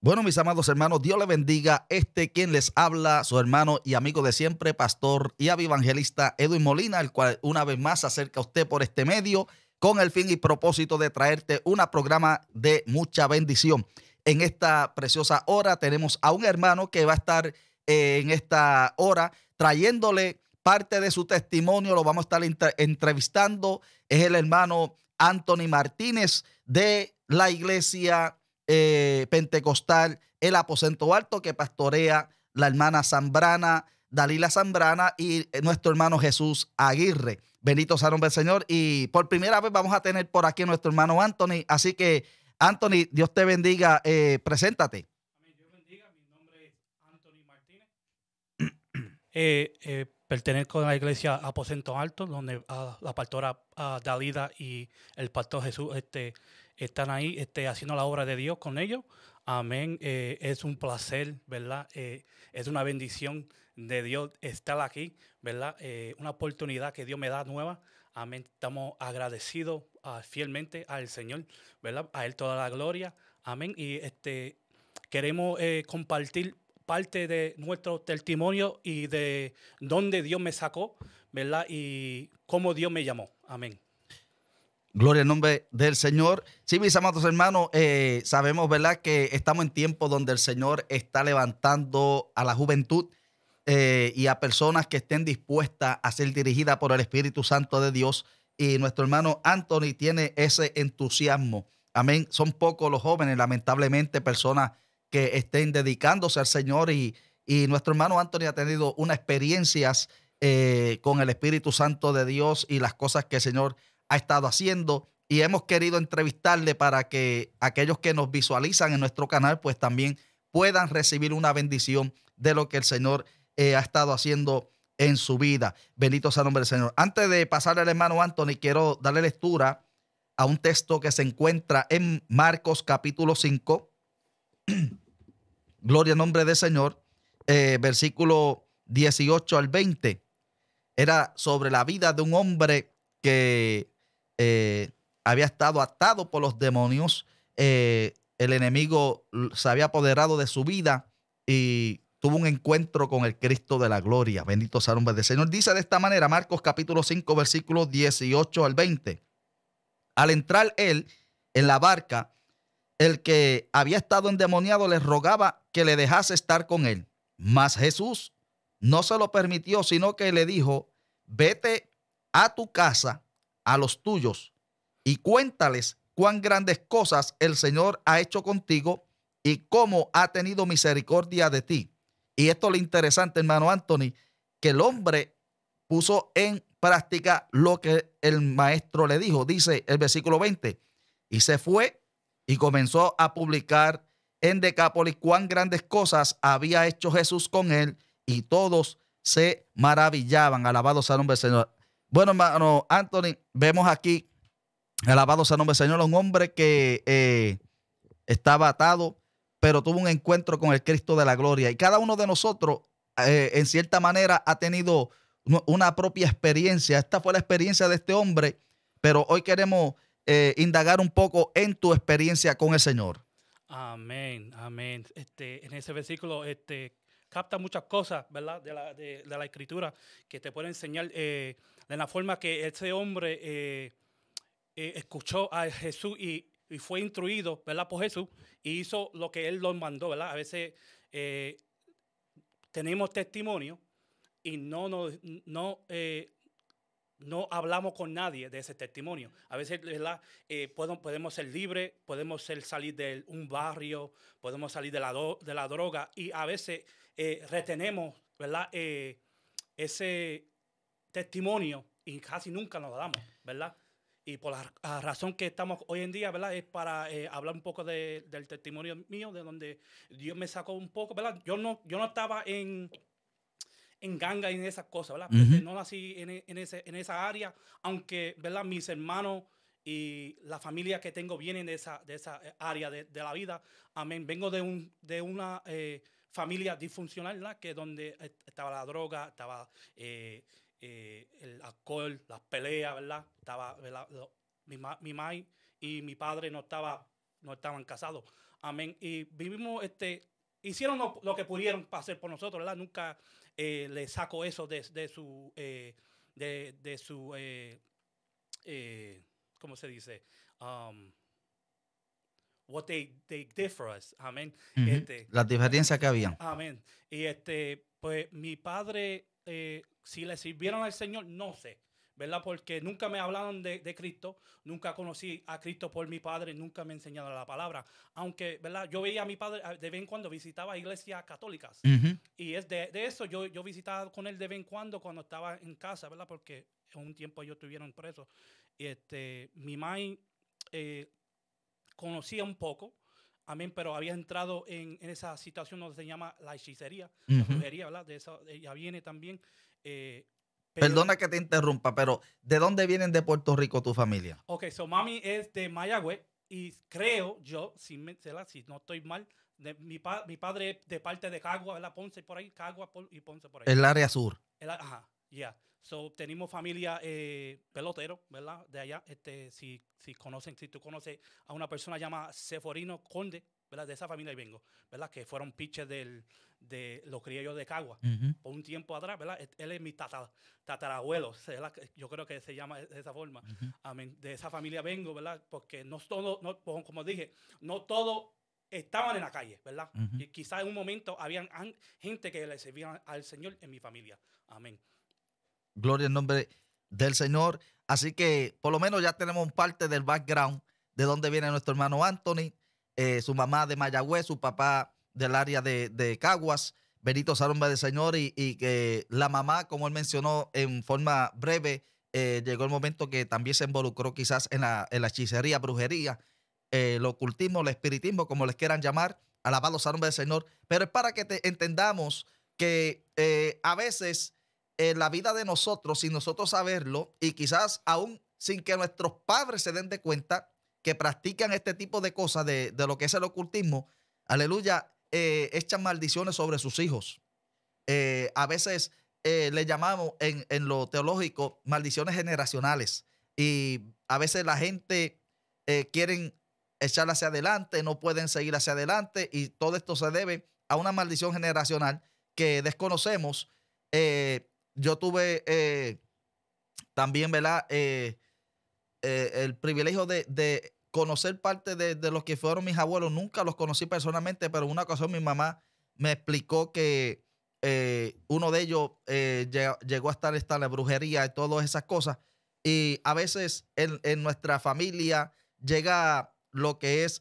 Bueno, mis amados hermanos, Dios les bendiga. Quien les habla, su hermano y amigo de siempre, pastor y evangelista Edwin Molina, el cual una vez más se acerca a usted por este medio con el fin y propósito de traerte un programa de mucha bendición. En esta preciosa hora tenemos a un hermano que va a estar en esta hora trayéndole parte de su testimonio. Lo vamos a estar entrevistando. Es el hermano Anthony Martínez de la iglesia pentecostal El Aposento Alto, que pastorea la hermana Zambrana, Dalila Zambrana, y nuestro hermano Jesús Aguirre. Bendito sea el nombre del Señor. Y por primera vez vamos a tener por aquí a nuestro hermano Anthony. Así que, Anthony, Dios te bendiga. Preséntate. Amén. Dios bendiga. Mi nombre es Anthony Martínez. Pertenezco a la iglesia Aposento Alto, donde la pastora Dalida y el pastor Jesús están ahí haciendo la obra de Dios con ellos. Amén. Es un placer, ¿verdad? Es una bendición de Dios estar aquí, ¿verdad? Una oportunidad que Dios me da nueva. Amén. Estamos agradecidos fielmente al Señor, ¿verdad? A Él toda la gloria. Amén. Y queremos compartir parte de nuestro testimonio y de dónde Dios me sacó, ¿verdad? Y cómo Dios me llamó. Amén. Gloria al nombre del Señor. Sí, mis amados hermanos, sabemos, ¿verdad?, que estamos en tiempos donde el Señor está levantando a la juventud y a personas que estén dispuestas a ser dirigidas por el Espíritu Santo de Dios. Y nuestro hermano Anthony tiene ese entusiasmo. Amén. Son pocos los jóvenes, lamentablemente, personas que estén dedicándose al Señor. Y nuestro hermano Anthony ha tenido unas experiencias con el Espíritu Santo de Dios y las cosas que el Señor ha estado haciendo, y hemos querido entrevistarle para que aquellos que nos visualizan en nuestro canal pues también puedan recibir una bendición de lo que el Señor ha estado haciendo en su vida. Bendito sea el nombre del Señor. Antes de pasarle al hermano Anthony, quiero darle lectura a un texto que se encuentra en Marcos capítulo 5. Gloria al nombre del Señor. Versículo 18 al 20. Era sobre la vida de un hombre que había estado atado por los demonios. El enemigo se había apoderado de su vida y tuvo un encuentro con el Cristo de la gloria. Bendito sea el nombre del Señor. Dice de esta manera, Marcos capítulo 5, versículos 18 al 20. Al entrar él en la barca, el que había estado endemoniado le rogaba que le dejase estar con él. Mas Jesús no se lo permitió, sino que le dijo: vete a tu casa, a los tuyos, y cuéntales cuán grandes cosas el Señor ha hecho contigo y cómo ha tenido misericordia de ti. Y esto es lo interesante, hermano Anthony, que el hombre puso en práctica lo que el maestro le dijo. Dice el versículo 20, y se fue y comenzó a publicar en Decápolis cuán grandes cosas había hecho Jesús con él, y todos se maravillaban. Alabado sea el nombre del Señor. Bueno, hermano Anthony, vemos aquí, alabado sea el nombre del Señor, un hombre que estaba atado, pero tuvo un encuentro con el Cristo de la gloria. Y cada uno de nosotros, en cierta manera, ha tenido una propia experiencia. Esta fue la experiencia de este hombre, pero hoy queremos indagar un poco en tu experiencia con el Señor. Amén, amén. En ese versículo capta muchas cosas, ¿verdad? De la Escritura que te puede enseñar de la forma que ese hombre escuchó a Jesús y fue instruido, ¿verdad? Por Jesús, y hizo lo que Él nos mandó, ¿verdad? A veces tenemos testimonio y no hablamos con nadie de ese testimonio. A veces, ¿verdad? Podemos ser libres, podemos salir de un barrio, podemos salir de la droga, y a veces retenemos, ¿verdad? Ese testimonio y casi nunca nos lo damos, ¿verdad? Y por la razón que estamos hoy en día, ¿verdad? Es para hablar un poco del testimonio mío, de donde Dios me sacó un poco, ¿verdad? Yo no estaba en ganga y en esas cosas, ¿verdad? Porque no nací en esa área, aunque, ¿verdad? Mis hermanos y la familia que tengo vienen de esa área de la vida. Amén. Vengo de una familia disfuncional, ¿verdad? Que donde estaba la droga, estaba el alcohol, las peleas, ¿verdad? Estaba, ¿verdad? Mi madre y mi padre no estaba no estaban casados. Amén. Y vivimos, hicieron lo que pudieron para hacer por nosotros, ¿verdad? Nunca le saco eso de su, de su, ¿cómo se dice? What they did for us. Amén. Ujú. Las diferencias que habían. Amén. Y pues mi padre, si le sirvieron al Señor, no sé, ¿verdad? Porque nunca me hablaron de Cristo, nunca conocí a Cristo por mi padre, nunca me enseñaron la palabra. Aunque, ¿verdad? Yo veía a mi padre de vez en cuando, visitaba iglesias católicas. Ujú. Y es de eso, yo visitaba con él de vez en cuando estaba en casa, ¿verdad? Porque en un tiempo ellos estuvieron presos. Y mi mamá conocía un poco, amén, pero había entrado en esa situación donde se llama la hechicería, la Ujú. brujería, ¿verdad? De eso ella viene también. Pero, Perdona que te interrumpa, pero ¿de dónde vienen de Puerto Rico tu familia? ok, so mami es de Mayagüez y creo yo, si no estoy mal, mi padre es de parte de Cagua, ¿verdad? Ponce por ahí, Cagua y Ponce por ahí. El área sur. Ajá, ya. Yeah. So, tenemos familia pelotero, ¿verdad? De allá. Si tú conoces a una persona llamada Seforino Conde, ¿verdad? De esa familia ahí vengo, ¿verdad? Que fueron pitchers de los criollos de Cagua. Ujú. Por un tiempo atrás, ¿verdad? Él es mi tatarabuelo, ¿verdad? Yo creo que se llama de esa forma. Ujú. Amén. De esa familia vengo, ¿verdad? Porque no todo, como dije, no todo estaban en la calle, ¿verdad? Ujú. Y quizás en un momento habían gente que le servían al Señor en mi familia. Amén. Gloria al nombre del Señor. Así que por lo menos ya tenemos parte del background de dónde viene nuestro hermano Anthony, su mamá de Mayagüez, su papá del área de Caguas. Bendito sea el nombre del Señor y que la mamá, como él mencionó en forma breve, llegó el momento que también se involucró quizás en la hechicería, brujería, el ocultismo, el espiritismo, como les quieran llamar. Alabado sea el nombre del Señor. Pero es para que entendamos que a veces en la vida de nosotros, sin nosotros saberlo, y quizás aún sin que nuestros padres se den de cuenta que practican este tipo de cosas de lo que es el ocultismo, aleluya, echan maldiciones sobre sus hijos. A veces le llamamos en lo teológico maldiciones generacionales. Y a veces la gente quieren echar hacia adelante, no pueden seguir hacia adelante, y todo esto se debe a una maldición generacional que desconocemos. Yo tuve también, ¿verdad? El privilegio de conocer parte de los que fueron mis abuelos. Nunca los conocí personalmente, pero en una ocasión mi mamá me explicó que uno de ellos llegó a estar en la brujería y todas esas cosas. Y a veces en nuestra familia llega lo que es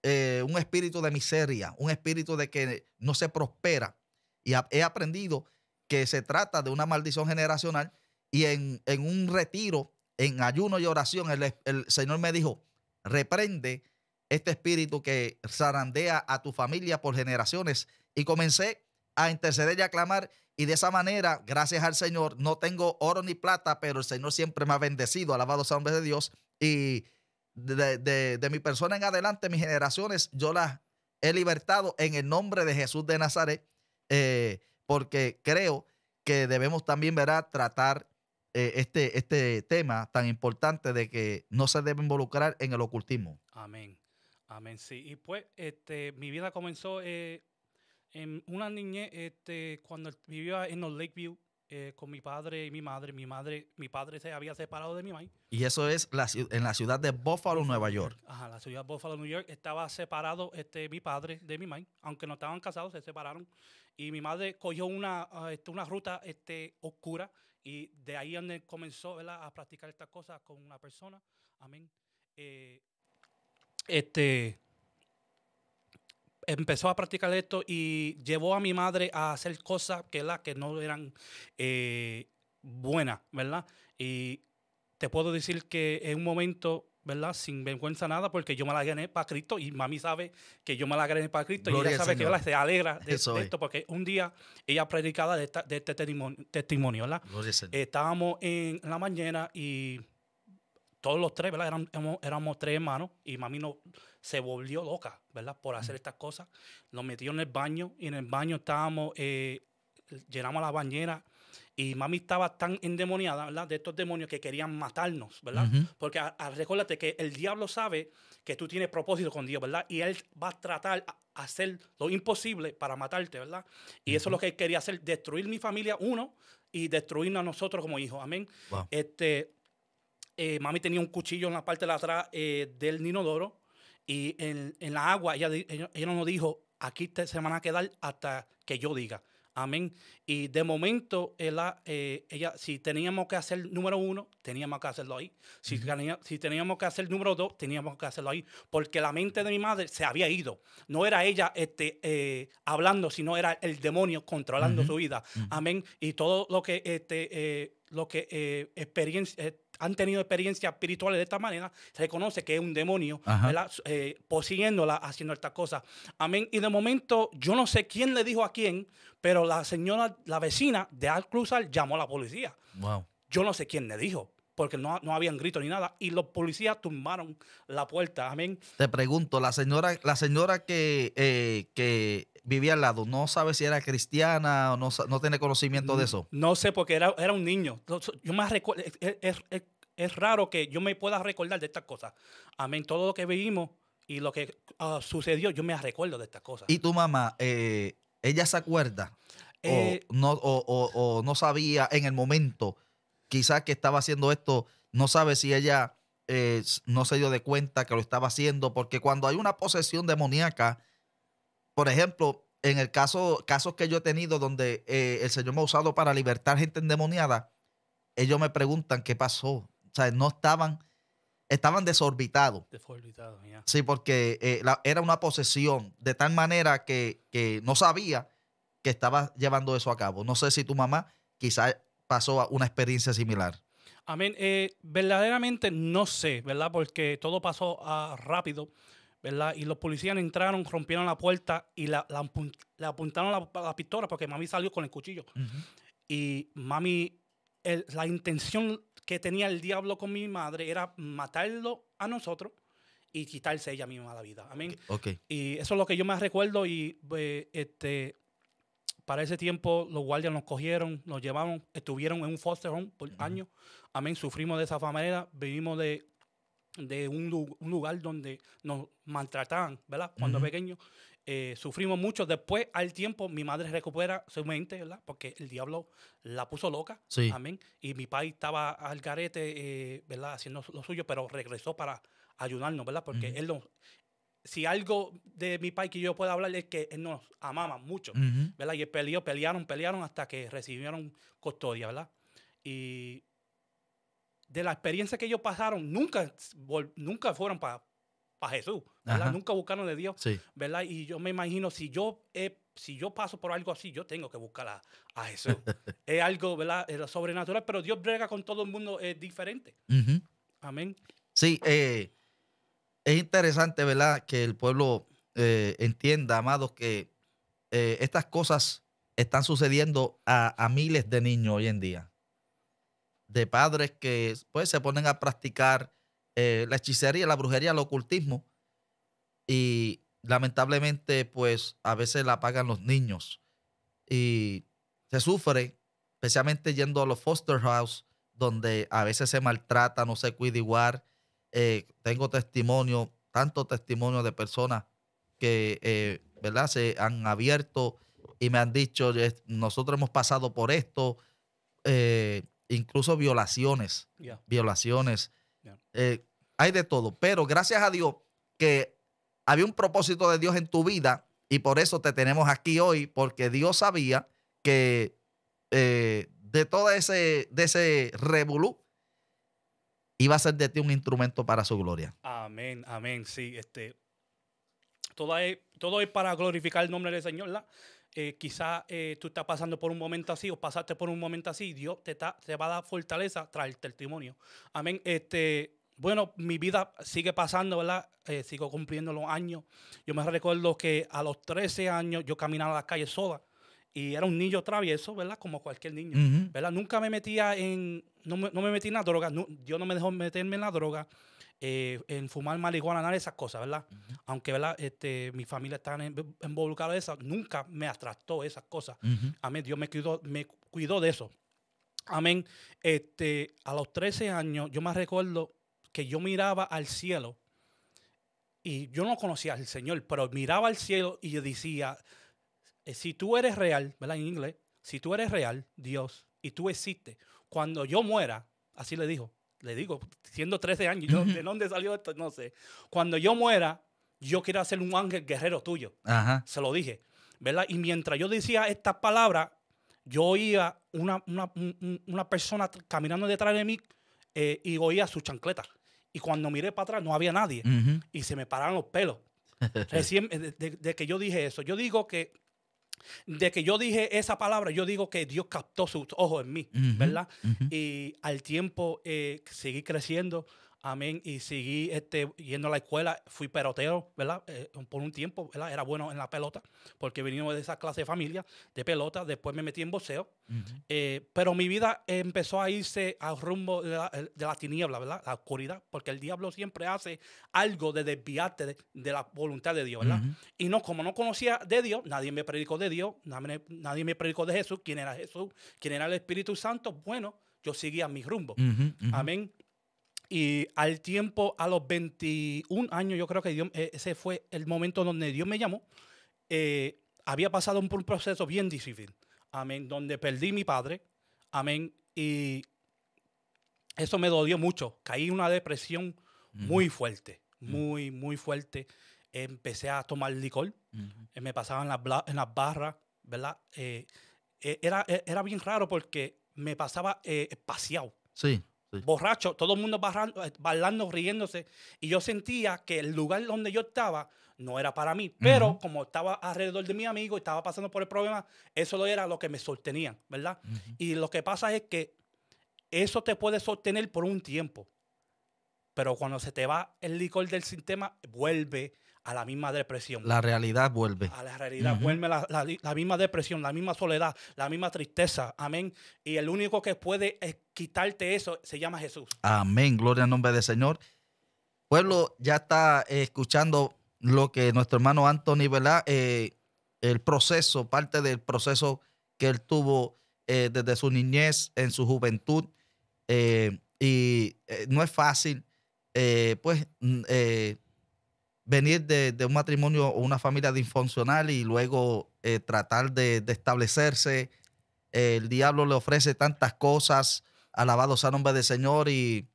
un espíritu de miseria, un espíritu de que no se prospera. Y he aprendido que se trata de una maldición generacional y en un retiro, en ayuno y oración, el Señor me dijo, reprende este espíritu que zarandea a tu familia por generaciones. Y comencé a interceder y a clamar, y de esa manera, gracias al Señor, no tengo oro ni plata, pero el Señor siempre me ha bendecido, alabado sea el nombre de Dios. Y de mi persona en adelante, mis generaciones, yo las he libertado en el nombre de Jesús de Nazaret, porque creo que debemos también, ¿verdad?, tratar este tema tan importante de que no se debe involucrar en el ocultismo. Amén. Amén, sí. Y pues, mi vida comenzó en una niñez, cuando vivía en los Lakeview con mi padre y mi madre. Mi padre se había separado de mi madre. Y eso es en la ciudad de Buffalo, Nueva New York. Ajá, la ciudad de Buffalo, New York. Estaba separado mi padre de mi madre. Aunque no estaban casados, se separaron. Y mi madre cogió una ruta oscura. Y de ahí donde comenzó, ¿verdad?, a practicar estas cosas con una persona. Amén. Empezó a practicar esto y llevó a mi madre a hacer cosas que no eran buenas, ¿verdad? Y te puedo decir que en un momento, ¿verdad?, sin vergüenza nada, porque yo me la gané para Cristo y mami sabe que yo me la gané para Cristo. Gloria Y ella al sabe que, Señor. ¿verdad?, se alegra de Eso es. esto, porque un día ella predicaba de este testimonio, ¿verdad? Gloria al Señor. Estábamos en la mañana y todos los tres, ¿verdad? Éramos tres hermanos y mami se volvió loca, ¿verdad?, por hacer estas cosas. Nos metió en el baño y en el baño llenamos la bañera Y mami estaba tan endemoniada, ¿verdad? De estos demonios que querían matarnos, ¿verdad? Ujú. Porque recuérdate que el diablo sabe que tú tienes propósito con Dios, ¿verdad? Y él va a tratar a hacer lo imposible para matarte, ¿verdad? Y eso es lo que él quería hacer, destruir mi familia, uno, y destruirnos a nosotros como hijos. Amén. Wow. Mami tenía un cuchillo en la parte de atrás del inodoro y en la agua ella no nos dijo, aquí se van a quedar hasta que yo diga. Amén. Y de momento, ella, si teníamos que hacer número 1, teníamos que hacerlo ahí. Si teníamos que hacer número 2, teníamos que hacerlo ahí. Porque la mente de mi madre se había ido. No era ella hablando, sino era el demonio controlando Ujú. su vida. Ujú. Amén. Y todo han tenido experiencias espirituales de esta manera, se reconoce que es un demonio, Ajá. ¿verdad? Poseyéndola, haciendo estas cosas. Amén. Y de momento, yo no sé quién le dijo a quién, pero la señora, la vecina de Alcruzar llamó a la policía. Wow. Yo no sé quién le dijo, porque no habían gritos ni nada. Y los policías tumbaron la puerta. Amén. Te pregunto, la señora que vivía al lado, ¿no sabe si era cristiana o no tiene conocimiento de eso? No sé, porque era un niño. Yo me recuerdo, es raro que yo me pueda recordar de estas cosas. Amén. Todo lo que vivimos y lo que sucedió, yo me recuerdo de estas cosas. ¿Y tu mamá, ella se acuerda Eh, o no sabía en el momento, quizás que estaba haciendo esto, no sabe si ella no se dio de cuenta que lo estaba haciendo? Porque cuando hay una posesión demoníaca, por ejemplo, en el casos que yo he tenido donde el Señor me ha usado para libertar gente endemoniada, ellos me preguntan qué pasó. O sea, estaban desorbitados. Desorbitado, ya. Sí, porque era una posesión de tal manera que no sabía que estaba llevando eso a cabo. No sé si tu mamá quizás pasó una experiencia similar. Amén. Verdaderamente no sé, ¿verdad? Porque todo pasó rápido, ¿verdad? Y los policías entraron, rompieron la puerta y le apuntaron la pistola porque mami salió con el cuchillo. Ujú. Y mami, la intención que tenía el diablo con mi madre era matarlo a nosotros y quitarse ella misma la vida. Amén. Ok. Y eso es lo que yo me recuerdo y para ese tiempo los guardias nos cogieron, nos llevaron, estuvieron en un foster home por Ujú. años. Amén. Sufrimos de esa manera, vivimos de un lugar donde nos maltrataban, ¿verdad? Cuando Ujú. pequeños. Sufrimos mucho. Después, al tiempo, mi madre recupera su mente, ¿verdad? Porque el diablo la puso loca. Sí. Amén. Y mi padre estaba al garete, ¿verdad? Haciendo lo suyo, pero regresó para ayudarnos, ¿verdad? Porque Ujú. él nos, si algo de mi padre que yo puedo hablar es que él nos amaba mucho, Ujú. ¿verdad? Y él pelearon hasta que recibieron custodia, ¿verdad? Y de la experiencia que ellos pasaron, nunca fueron para Jesús, ¿verdad? Ajá. Nunca buscaron de Dios, Sí. ¿verdad? Y yo me imagino, si yo paso por algo así, yo tengo que buscar a Jesús. Es algo, ¿verdad? Es sobrenatural, pero Dios brega con todo el mundo diferente. Ujú. Amén. Sí, es interesante, ¿verdad? Que el pueblo entienda, amados, que estas cosas están sucediendo a miles de niños hoy en día. De padres que pues se ponen a practicar la hechicería, la brujería, el ocultismo y lamentablemente pues a veces la pagan los niños y se sufre, especialmente yendo a los foster house donde a veces se maltrata, no se cuida igual. Tengo testimonio, tanto testimonio de personas que ¿verdad? Se han abierto y me han dicho, nosotros hemos pasado por esto, incluso violaciones, Ya, violaciones, ya. eh, hay de todo, pero gracias a Dios que había un propósito de Dios en tu vida y por eso te tenemos aquí hoy, porque Dios sabía que de todo de ese revolú iba a ser de ti un instrumento para su gloria. Amén, amén. Sí, todo es para glorificar el nombre del Señor, ¿verdad? Quizás tú estás pasando por un momento así o pasaste por un momento así, Dios te va a dar fortaleza tras el testimonio. Amén. Bueno, mi vida sigue pasando, ¿verdad? Sigo cumpliendo los años. Yo me recuerdo que a los 13 años yo caminaba a las calles sola y era un niño travieso, ¿verdad? Como cualquier niño, Ujú. ¿verdad? Nunca me metía no me metí en la droga, Dios no me dejó meterme en la droga, en fumar marihuana, nada de esas cosas, ¿verdad? Ujú. Aunque, ¿verdad? Mi familia está involucrada en eso, nunca me atractó esas cosas. Ujú. A mí Dios me cuidó de eso. Amén. A los 13 años, yo me recuerdo que yo miraba al cielo y yo no conocía al Señor, pero miraba al cielo y yo decía, si tú eres real, ¿verdad? En inglés, si tú eres real, Dios, y tú existes, cuando yo muera, así le digo, siendo 13 años, yo, ¿de dónde salió esto? No sé. Cuando yo muera, yo quiero ser un ángel guerrero tuyo. Ajá. Se lo dije, ¿verdad? Y mientras yo decía estas palabras, yo oía una persona caminando detrás de mí y oía su chancleta. Y cuando miré para atrás no había nadie. Ujú. Y se me pararon los pelos. Recién, de que yo dije eso. Yo digo que de que yo dije esa palabra, yo digo que Dios captó sus ojos en mí, Ujú, ¿verdad? ujú. Y al tiempo seguí creciendo, amén, y seguí yendo a la escuela, fui pelotero, ¿verdad? Por un tiempo, ¿verdad? Era bueno en la pelota, porque venimos de esa clase de familia de pelota, después me metí en boxeo, Ujú. pero mi vida empezó a irse al rumbo de la tiniebla, ¿verdad? La oscuridad, porque el diablo siempre hace algo de desviarte de la voluntad de Dios, ¿verdad? Ujú. Y no, como no conocía de Dios, nadie me predicó de Dios, nadie me predicó de Jesús, quién era el Espíritu Santo. Bueno, yo seguía mi rumbo. Ujú, ujú. Amén. Y al tiempo, a los 21 años, yo creo que Dios, ese fue el momento donde Dios me llamó. Había pasado por un proceso bien difícil. Amén. Donde perdí mi padre. Amén. Y eso me dolió mucho. Caí en una depresión Ujú, muy fuerte. Muy, muy fuerte. Empecé a tomar licor. ujú. Me pasaba en las barras, ¿verdad? Era bien raro porque me pasaba espaciado, Sí, sí. borracho, todo el mundo bailando, riéndose. Y yo sentía que el lugar donde yo estaba no era para mí. Ujú, Pero como estaba alrededor de mi amigo y estaba pasando por el problema, eso era lo que me sostenía, ¿verdad? ujú. Y lo que pasa es que eso te puede sostener por un tiempo. Pero cuando se te va el licor del sistema, vuelve a la misma depresión, La realidad vuelve. a la realidad, Ujú. vuelve la misma depresión, la misma soledad, la misma tristeza. Amén. Y el único que puede quitarte eso se llama Jesús. Amén. Gloria al nombre del Señor. Pueblo, ya está escuchando lo que nuestro hermano Anthony, ¿verdad? El proceso, parte del proceso que él tuvo desde su niñez, en su juventud. No es fácil, pues, venir de un matrimonio o una familia disfuncional y luego tratar de establecerse. El diablo le ofrece tantas cosas, alabado sea el nombre del Señor, y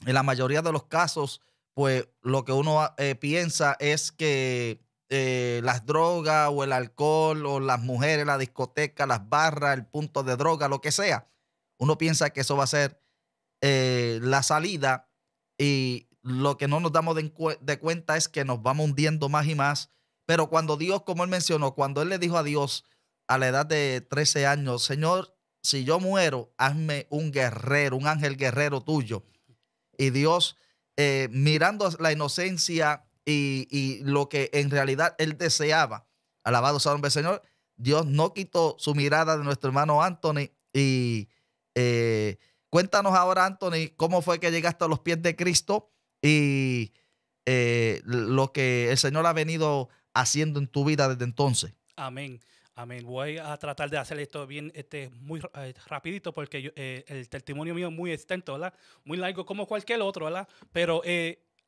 en la mayoría de los casos, pues lo que uno piensa es que las drogas o el alcohol o las mujeres, la discoteca, las barras, el punto de droga, lo que sea, uno piensa que eso va a ser la salida, y lo que no nos damos de cuenta es que nos vamos hundiendo más y más. Pero cuando Dios, como él mencionó, cuando él le dijo a Dios a la edad de 13 años, Señor, si yo muero, hazme un guerrero, un ángel guerrero tuyo. Y Dios, mirando la inocencia y lo que en realidad él deseaba, alabado sea el nombre del Señor, Dios no quitó su mirada de nuestro hermano Anthony. Y eh, cuéntanos ahora, Anthony, cómo fue que llegaste a los pies de Cristo y lo que el Señor ha venido haciendo en tu vida desde entonces. Amén. Amén. Voy a tratar de hacer esto bien, muy rapidito porque el testimonio mío es muy extenso, ¿verdad? Muy largo como cualquier otro, ¿verdad? Pero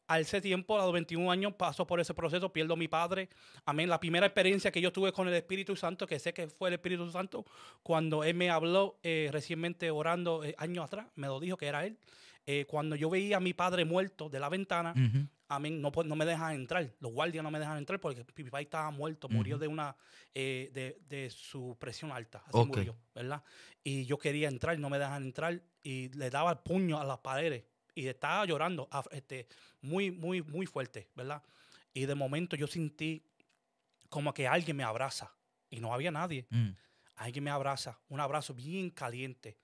a ese tiempo, a los 21 años, paso por ese proceso, pierdo a mi padre. Amén. La primera experiencia que yo tuve con el Espíritu Santo, que sé que fue el Espíritu Santo, cuando Él me habló recientemente orando años atrás, me lo dijo que era Él. Cuando yo veía a mi padre muerto de la ventana, Ujú, amén, no me dejan entrar. Los guardias no me dejan entrar porque mi papá estaba muerto, murió ujú. de su presión alta, así Ok. murió, ¿verdad? Y yo quería entrar, no me dejan entrar y le daba el puño a las paredes y estaba llorando muy, muy, muy fuerte, ¿verdad? Y de momento yo sentí como que alguien me abraza y no había nadie. Mm. Alguien me abraza, un abrazo bien caliente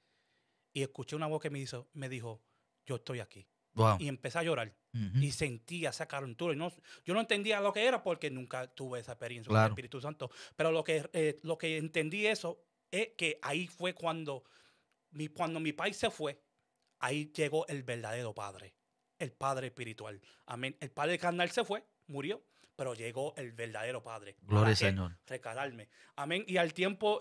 y escuché una voz que me dijo, yo estoy aquí. Wow. Y empecé a llorar. Ujú. Y sentía esa calentura. Y yo no entendía lo que era porque nunca tuve esa experiencia con el Claro. Espíritu Santo. Pero lo que entendí eso es que ahí fue cuando mi país se fue, ahí llegó el verdadero Padre, el Padre espiritual. Amén. El Padre carnal se fue, murió, pero llegó el verdadero Padre. Gloria ¿Para al qué? Señor. Recalarme. Amén. Y al tiempo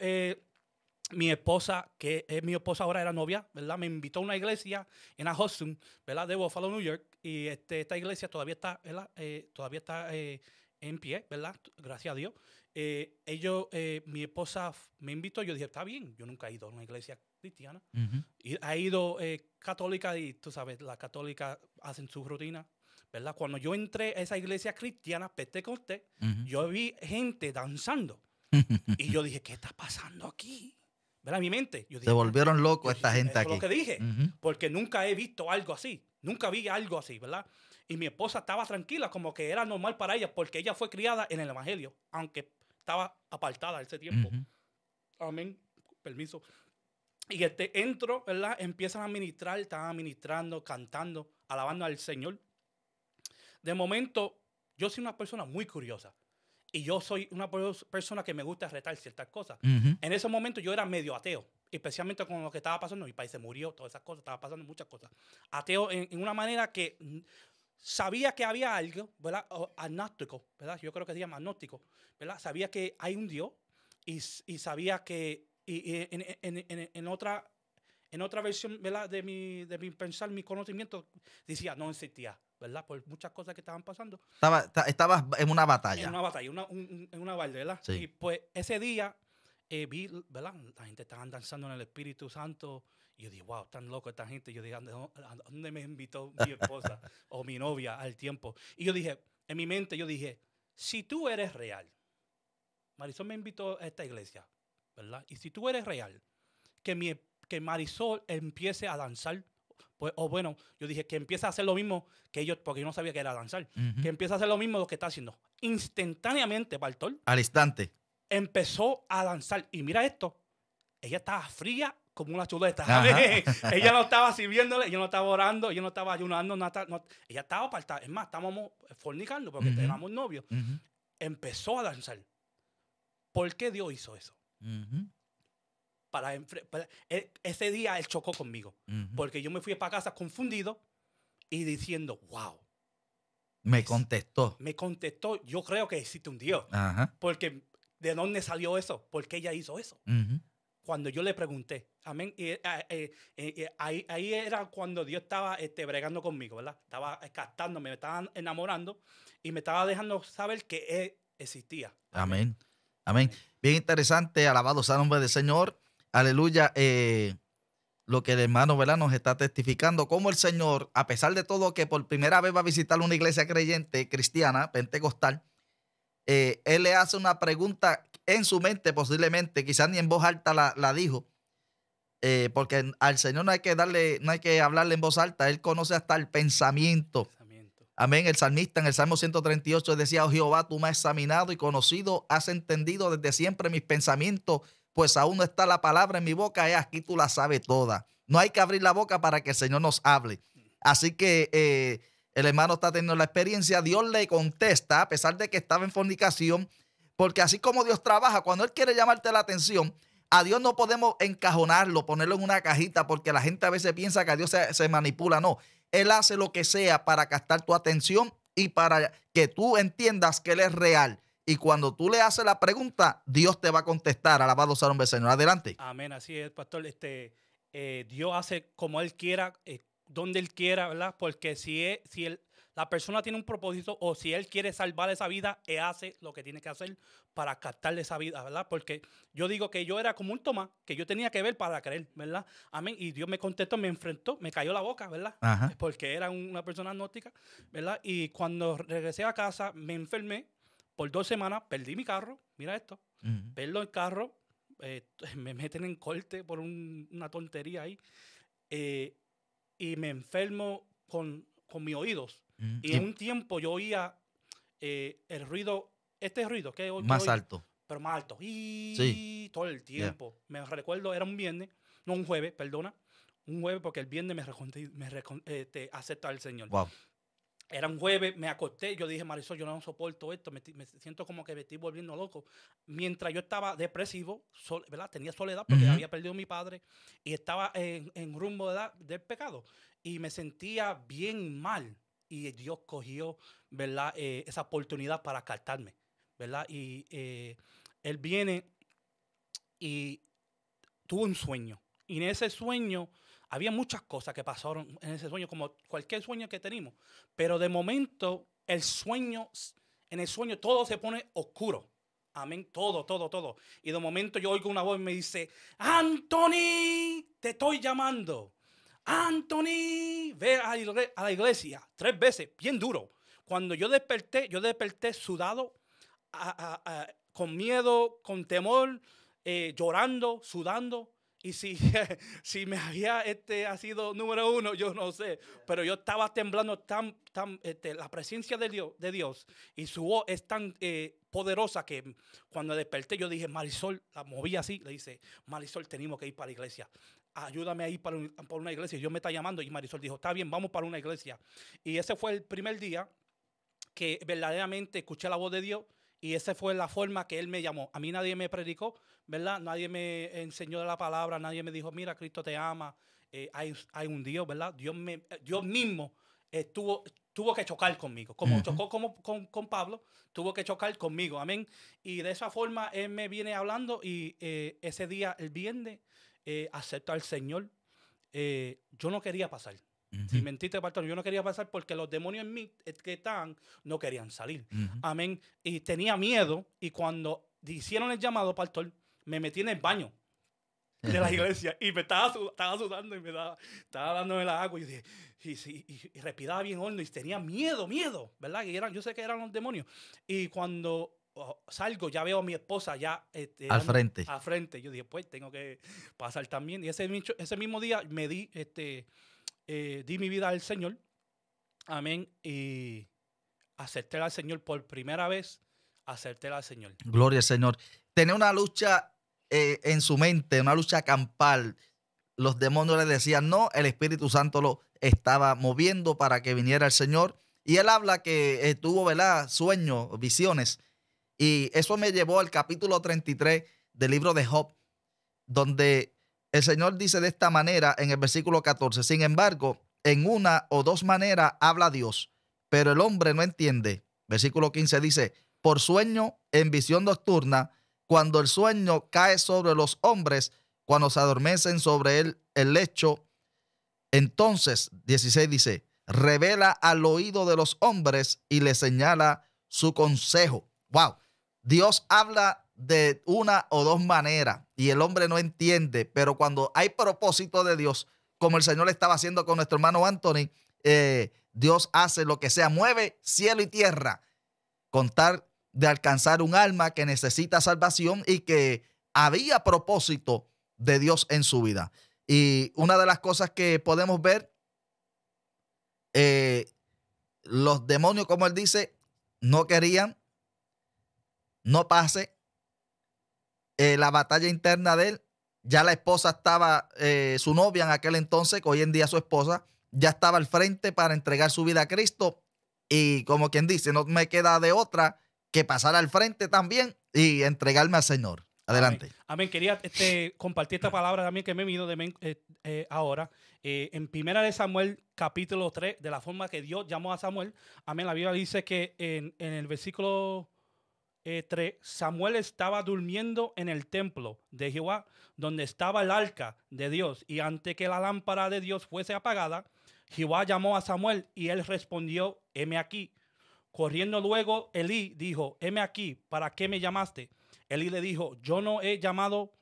mi esposa, que es mi esposa ahora, era novia, ¿verdad? Me invitó a una iglesia en Hudson, ¿verdad? De Buffalo, New York. Y esta iglesia todavía está, ¿verdad? Todavía está en pie, ¿verdad? Gracias a Dios. Mi esposa me invitó, yo dije, está bien, yo nunca he ido a una iglesia cristiana. Ujú. Y ha ido católica y tú sabes, las católicas hacen su rutina, ¿verdad? Cuando yo entré a esa iglesia cristiana, Pentecostés, Ujú. yo vi gente danzando. Y yo dije, ¿qué está pasando aquí? ¿Verdad? En mi mente. Yo Se dije, volvieron locos esta eso gente es lo aquí. que dije. Ujú. Porque nunca he visto algo así. Nunca vi algo así, ¿verdad? Y mi esposa estaba tranquila, como que era normal para ella, porque ella fue criada en el Evangelio, aunque estaba apartada ese tiempo. Ujú. Amén. Permiso. Y entro, ¿verdad? Empiezan a ministrar, estaban ministrando, cantando, alabando al Señor. De momento, yo soy una persona muy curiosa. Y yo soy una persona que me gusta retar ciertas cosas. Ujú. En ese momento yo era medio ateo, especialmente con lo que estaba pasando. Mi país se murió, todas esas cosas, estaba pasando muchas cosas. Ateo en una manera que sabía que había algo, ¿verdad? Agnóstico, ¿verdad? Yo creo que se llama agnóstico, ¿verdad? Sabía que hay un Dios y sabía que en otra versión, ¿verdad? De mi pensar, mi conocimiento, decía, no existía, ¿verdad? Por muchas cosas que estaban pasando Estabas en una en batalla. una batalla, en una balde, ¿verdad? Sí. Y pues ese día vi, ¿verdad? La gente estaba danzando en el Espíritu Santo. Y yo dije, wow, tan loco esta gente. Yo dije, ¿a dónde me invitó mi esposa o mi novia al tiempo? Y yo dije, en mi mente, yo dije, si tú eres real, Marisol me invitó a esta iglesia, ¿verdad? Y si tú eres real, que Marisol empiece a danzar, pues, o bueno, yo dije que empiece a hacer lo mismo que ellos, porque yo no sabía que era danzar, Ujú. que empiece a hacer lo mismo lo que está haciendo. Instantáneamente, Bartol Al instante. empezó a danzar. Y mira esto, ella estaba fría como una chuleta. Ajá. Ella no estaba sirviéndole, ella no estaba orando, ella no estaba ayunando, ella estaba apartada. Es más, estábamos fornicando porque Ujú. éramos novios. Ujú. Empezó a danzar. ¿Por qué Dios hizo eso? Ujú. Ese día él chocó conmigo. Ujú. Porque yo me fui para casa confundido y diciendo, wow. Me contestó. Me contestó, yo creo que existe un Dios. Ajá. Porque, ¿de dónde salió eso? ¿Por qué ella hizo eso? Ujú. Cuando yo le pregunté, amén, ahí era cuando Dios estaba bregando conmigo, ¿verdad? Estaba captándome, me estaba enamorando y me estaba dejando saber que Él existía. Amén. Amén. Amén. Bien interesante. Alabado sea el nombre del Señor. Aleluya. Lo que el hermano, ¿verdad?, nos está testificando, cómo el Señor, a pesar de todo, que por primera vez va a visitar una iglesia creyente cristiana, pentecostal, él le hace una pregunta en su mente, posiblemente, quizás ni en voz alta la dijo, porque al Señor no hay que no hay que hablarle en voz alta, Él conoce hasta el pensamiento. Pensamiento. Amén. El salmista en el Salmo 138 decía, oh Jehová, tú me has examinado y conocido, has entendido desde siempre mis pensamientos, pues aún no está la palabra en mi boca, aquí tú la sabes toda. No hay que abrir la boca para que el Señor nos hable. Así que el hermano está teniendo la experiencia, Dios le contesta, a pesar de que estaba en fornicación, porque así como Dios trabaja, cuando Él quiere llamarte la atención, a Dios no podemos encajonarlo, ponerlo en una cajita, porque la gente a veces piensa que a Dios se manipula. No, Él hace lo que sea para captar tu atención y para que tú entiendas que Él es real. Y cuando tú le haces la pregunta, Dios te va a contestar. Alabado sea el nombre del Señor. Adelante. Amén, así es, pastor. Dios hace como Él quiera, donde Él quiera, ¿verdad? Porque la persona tiene un propósito o si Él quiere salvar esa vida, Él hace lo que tiene que hacer para captarle esa vida, ¿verdad? Porque yo digo que yo era como un Tomás, que yo tenía que ver para creer, ¿verdad? Amén. Y Dios me contestó, me enfrentó, me cayó la boca, ¿verdad? Ajá. Porque era una persona agnóstica, ¿verdad? Y cuando regresé a casa, me enfermé por 2 semanas, perdí mi carro, mira esto, Ujú. perdo el carro. Me meten en corte por una tontería ahí y me enfermo con mis oídos. Ujú. Y en un tiempo yo oía el ruido, este ruido que Más oigo, alto. pero más alto. Sí. Y todo el Yeah. tiempo. Me recuerdo, era un viernes, no un jueves, perdona. Un jueves porque el viernes acepta al Señor. Wow. Era un jueves, me acosté, yo dije, Marisol, yo no soporto esto, me siento como que me estoy volviendo loco. Mientras yo estaba depresivo, ¿verdad? Tenía soledad porque Ujú. había perdido a mi padre y estaba en rumbo, ¿verdad?, del pecado. Y me sentía bien mal. Y Dios cogió, ¿verdad?, esa oportunidad para captarme, ¿verdad? Y Él viene y tuve un sueño. Y en ese sueño había muchas cosas que pasaron en ese sueño, como cualquier sueño que tenemos. Pero de momento, en el sueño todo se pone oscuro. Amén, todo, todo, todo. Y de momento yo oigo una voz y me dice, Anthony, te estoy llamando. Anthony, ve a la iglesia 3 veces, bien duro. Cuando yo desperté sudado, con miedo, con temor, llorando, sudando. Y si, si me había ha sido número 1, yo no sé. Pero yo estaba temblando la presencia de Dios y su voz es tan poderosa que cuando desperté yo dije, Marisol, la moví así, le dice, Marisol, tenemos que ir para la iglesia. Ayúdame a ir para una iglesia. Y Dios me está llamando y Marisol dijo, está bien, vamos para una iglesia. Y ese fue el primer día que verdaderamente escuché la voz de Dios. Y esa fue la forma que Él me llamó. A mí nadie me predicó, ¿verdad? Nadie me enseñó de la palabra, nadie me dijo, mira, Cristo te ama, hay un Dios, ¿verdad? Dios mismo tuvo que chocar conmigo. Como chocó con Pablo, tuvo que chocar conmigo, amén. Y de esa forma Él me viene hablando y ese día, el viernes, acepto al Señor. Yo no quería pasar. Sin mentirte, pastor, yo no quería pasar porque los demonios en mí que están no querían salir. Amén. Y tenía miedo. Y cuando hicieron el llamado, pastor, me metí en el baño de la iglesia y me estaba sudando y estaba dándome la agua. Y dije, y respiraba bien hondo y tenía miedo, ¿verdad? Yo sé que eran los demonios. Y cuando salgo, ya veo a mi esposa ya al frente. Al frente. Yo dije, pues tengo que pasar también. Y ese mismo día me di mi vida al Señor, amén, y acepté al Señor por primera vez, acepté al Señor. Gloria al Señor. Tenía una lucha en su mente, una lucha campal. Los demonios le decían no, el Espíritu Santo lo estaba moviendo para que viniera el Señor. Y él habla que tuvo, ¿verdad?, sueños, visiones. Y eso me llevó al capítulo 33 del libro de Job, donde el Señor dice de esta manera en el versículo 14, sin embargo, en una o dos maneras habla Dios, pero el hombre no entiende. Versículo 15 dice, por sueño, en visión nocturna, cuando el sueño cae sobre los hombres, cuando se adormecen sobre el lecho. Entonces, 16 dice, revela al oído de los hombres y le señala su consejo. Wow, Dios habla de una o dos maneras y el hombre no entiende, pero cuando hay propósito de Dios, como el Señor estaba haciendo con nuestro hermano Anthony, Dios hace lo que sea, mueve cielo y tierra con tal de alcanzar un alma que necesita salvación y que había propósito de Dios en su vida. Y una de las cosas que podemos ver, los demonios, como él dice, no querían, no pase. La batalla interna de él, ya la esposa estaba, su novia en aquel entonces, que hoy en día su esposa, ya estaba al frente para entregar su vida a Cristo. Y como quien dice, no me queda de otra que pasar al frente también y entregarme al Señor. Adelante. Amén. Amén. Quería compartir esta palabra también que me vino ahora. En 1 de Samuel, capítulo 3, de la forma que Dios llamó a Samuel. Amén. La Biblia dice que en el versículo 3, Samuel estaba durmiendo en el templo de Jehová, donde estaba el arca de Dios. Y antes que la lámpara de Dios fuese apagada, Jehová llamó a Samuel y él respondió, heme aquí. Corriendo luego, Elí dijo, heme aquí, ¿para qué me llamaste? Elí le dijo, yo no he llamado,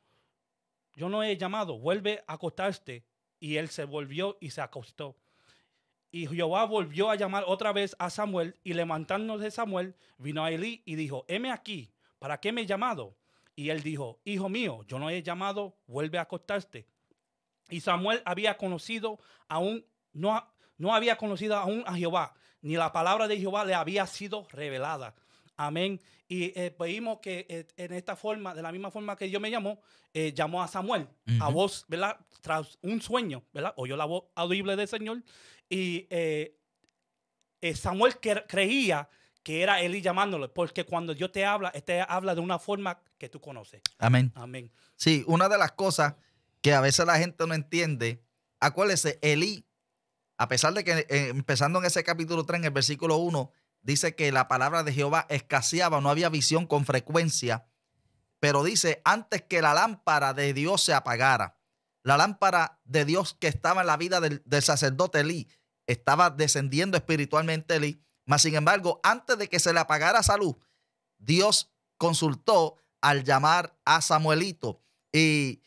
vuelve a acostarte. Y él se volvió y se acostó. Y Jehová volvió a llamar otra vez a Samuel, y levantándose Samuel, vino a Elí y dijo, heme aquí, ¿para qué me he llamado? Y él dijo, hijo mío, yo no he llamado, vuelve a acostarte. Y Samuel había conocido aún, no había conocido aún a Jehová, ni la palabra de Jehová le había sido revelada. Amén. Y vimos que en esta forma, de la misma forma que Dios me llamó, llamó a Samuel a voz, ¿verdad? Tras un sueño, ¿verdad? Oyó la voz audible del Señor. Y Samuel creía que era Elí llamándolo, porque cuando Dios te habla de una forma que tú conoces. Amén. Amén. Sí, una de las cosas que a veces la gente no entiende, acuérdese, Elí, a pesar de que empezando en ese capítulo 3, en el versículo 1, dice que la palabra de Jehová escaseaba, no había visión con frecuencia. pero dice, antes que la lámpara de Dios se apagara, la lámpara de Dios que estaba en la vida del sacerdote Elí, estaba descendiendo espiritualmente Elí, mas sin embargo, antes de que se le apagara esa luz, Dios consultó al llamar a Samuelito y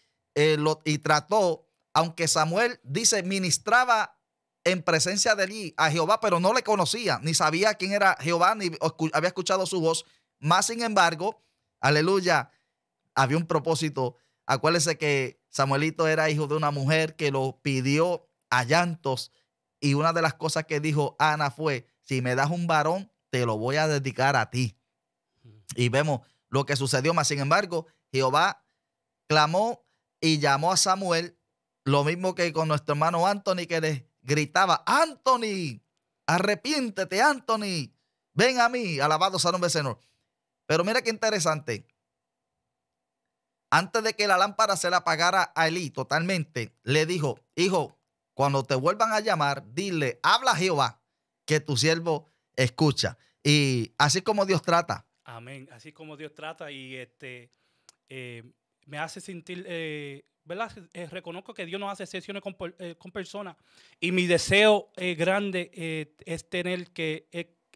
trató, aunque Samuel dice, ministraba en presencia de Elí a Jehová, pero no le conocía, ni sabía quién era Jehová, ni había escuchado su voz. Más sin embargo, aleluya, había un propósito. Acuérdese que Samuelito era hijo de una mujer que lo pidió a llantos, y una de las cosas que dijo Ana fue, si me das un varón, te lo voy a dedicar a ti. Y vemos lo que sucedió. Más sin embargo, Jehová clamó y llamó a Samuel, lo mismo que con nuestro hermano Anthony, que le gritaba, Anthony, arrepiéntete, Anthony, ven a mí, alabado sea el nombre del Señor. Pero mira qué interesante. Antes de que la lámpara se le apagara a Elí totalmente, le dijo, hijo, cuando te vuelvan a llamar, dile, habla Jehová, que tu siervo escucha. Y así como Dios trata. Amén. Así como Dios trata, y me hace sentir, ¿verdad? Reconozco que Dios nos hace sesiones con personas, y mi deseo grande es tener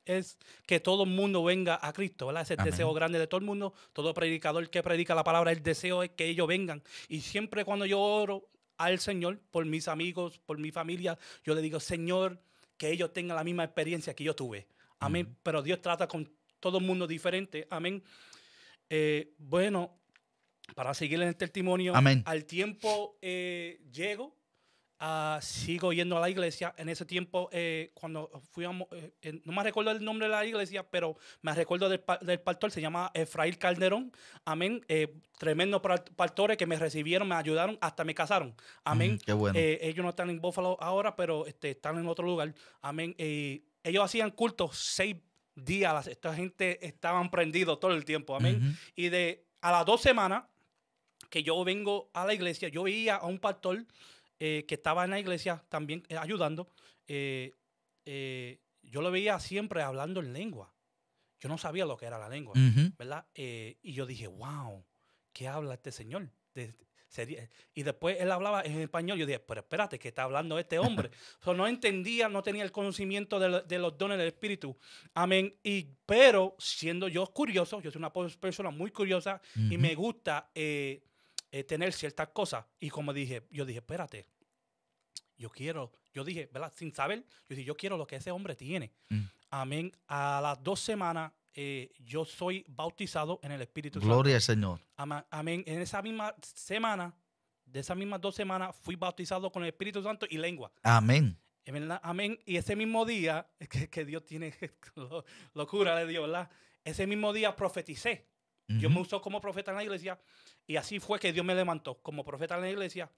es que todo el mundo venga a Cristo, ¿verdad? Ese es el deseo grande de todo el mundo. Todo predicador que predica la palabra, el deseo es que ellos vengan. Y siempre cuando yo oro al Señor por mis amigos, por mi familia, yo le digo, Señor, que ellos tengan la misma experiencia que yo tuve. Amén. Pero Dios trata con todo el mundo diferente. Amén. Bueno, para seguir en el testimonio, Amén. al tiempo llego, sigo yendo a la iglesia. En ese tiempo, cuando fuimos, no me recuerdo el nombre de la iglesia, pero me recuerdo del pastor, se llama Efraín Calderón. Amén. Tremendo pastores que me recibieron, me ayudaron, hasta me casaron. Amén. Qué bueno. Ellos no están en Buffalo ahora, pero están en otro lugar. Amén. Ellos hacían cultos 6 días. Esta gente estaban prendidos todo el tiempo. Amén. Y a las 2 semanas que yo vengo a la iglesia, yo veía a un pastor que estaba en la iglesia también ayudando. Yo lo veía siempre hablando en lengua. Yo no sabía lo que era la lengua, ¿verdad? Y yo dije, wow, ¿qué habla este señor? Y después él hablaba en español. Yo dije, pero espérate, ¿qué está hablando este hombre? No entendía, no tenía el conocimiento de los dones del Espíritu. Amén. Pero siendo yo curioso, yo soy una persona muy curiosa y me gusta tener ciertas cosas. Y como yo dije, espérate, yo dije, ¿verdad? Sin saber, yo dije, yo quiero lo que ese hombre tiene. Amén. A las 2 semanas, yo soy bautizado en el Espíritu Santo. Gloria al Señor. Amén. En esa misma semana, de esas mismas 2 semanas, fui bautizado con el Espíritu Santo y lengua. Amén. ¿Verdad? Amén. Y ese mismo día, que Dios tiene locura de Dios, ¿verdad? Ese mismo día profeticé. Dios me usó como profeta en la iglesia, y así fue que Dios me levantó como profeta en la iglesia.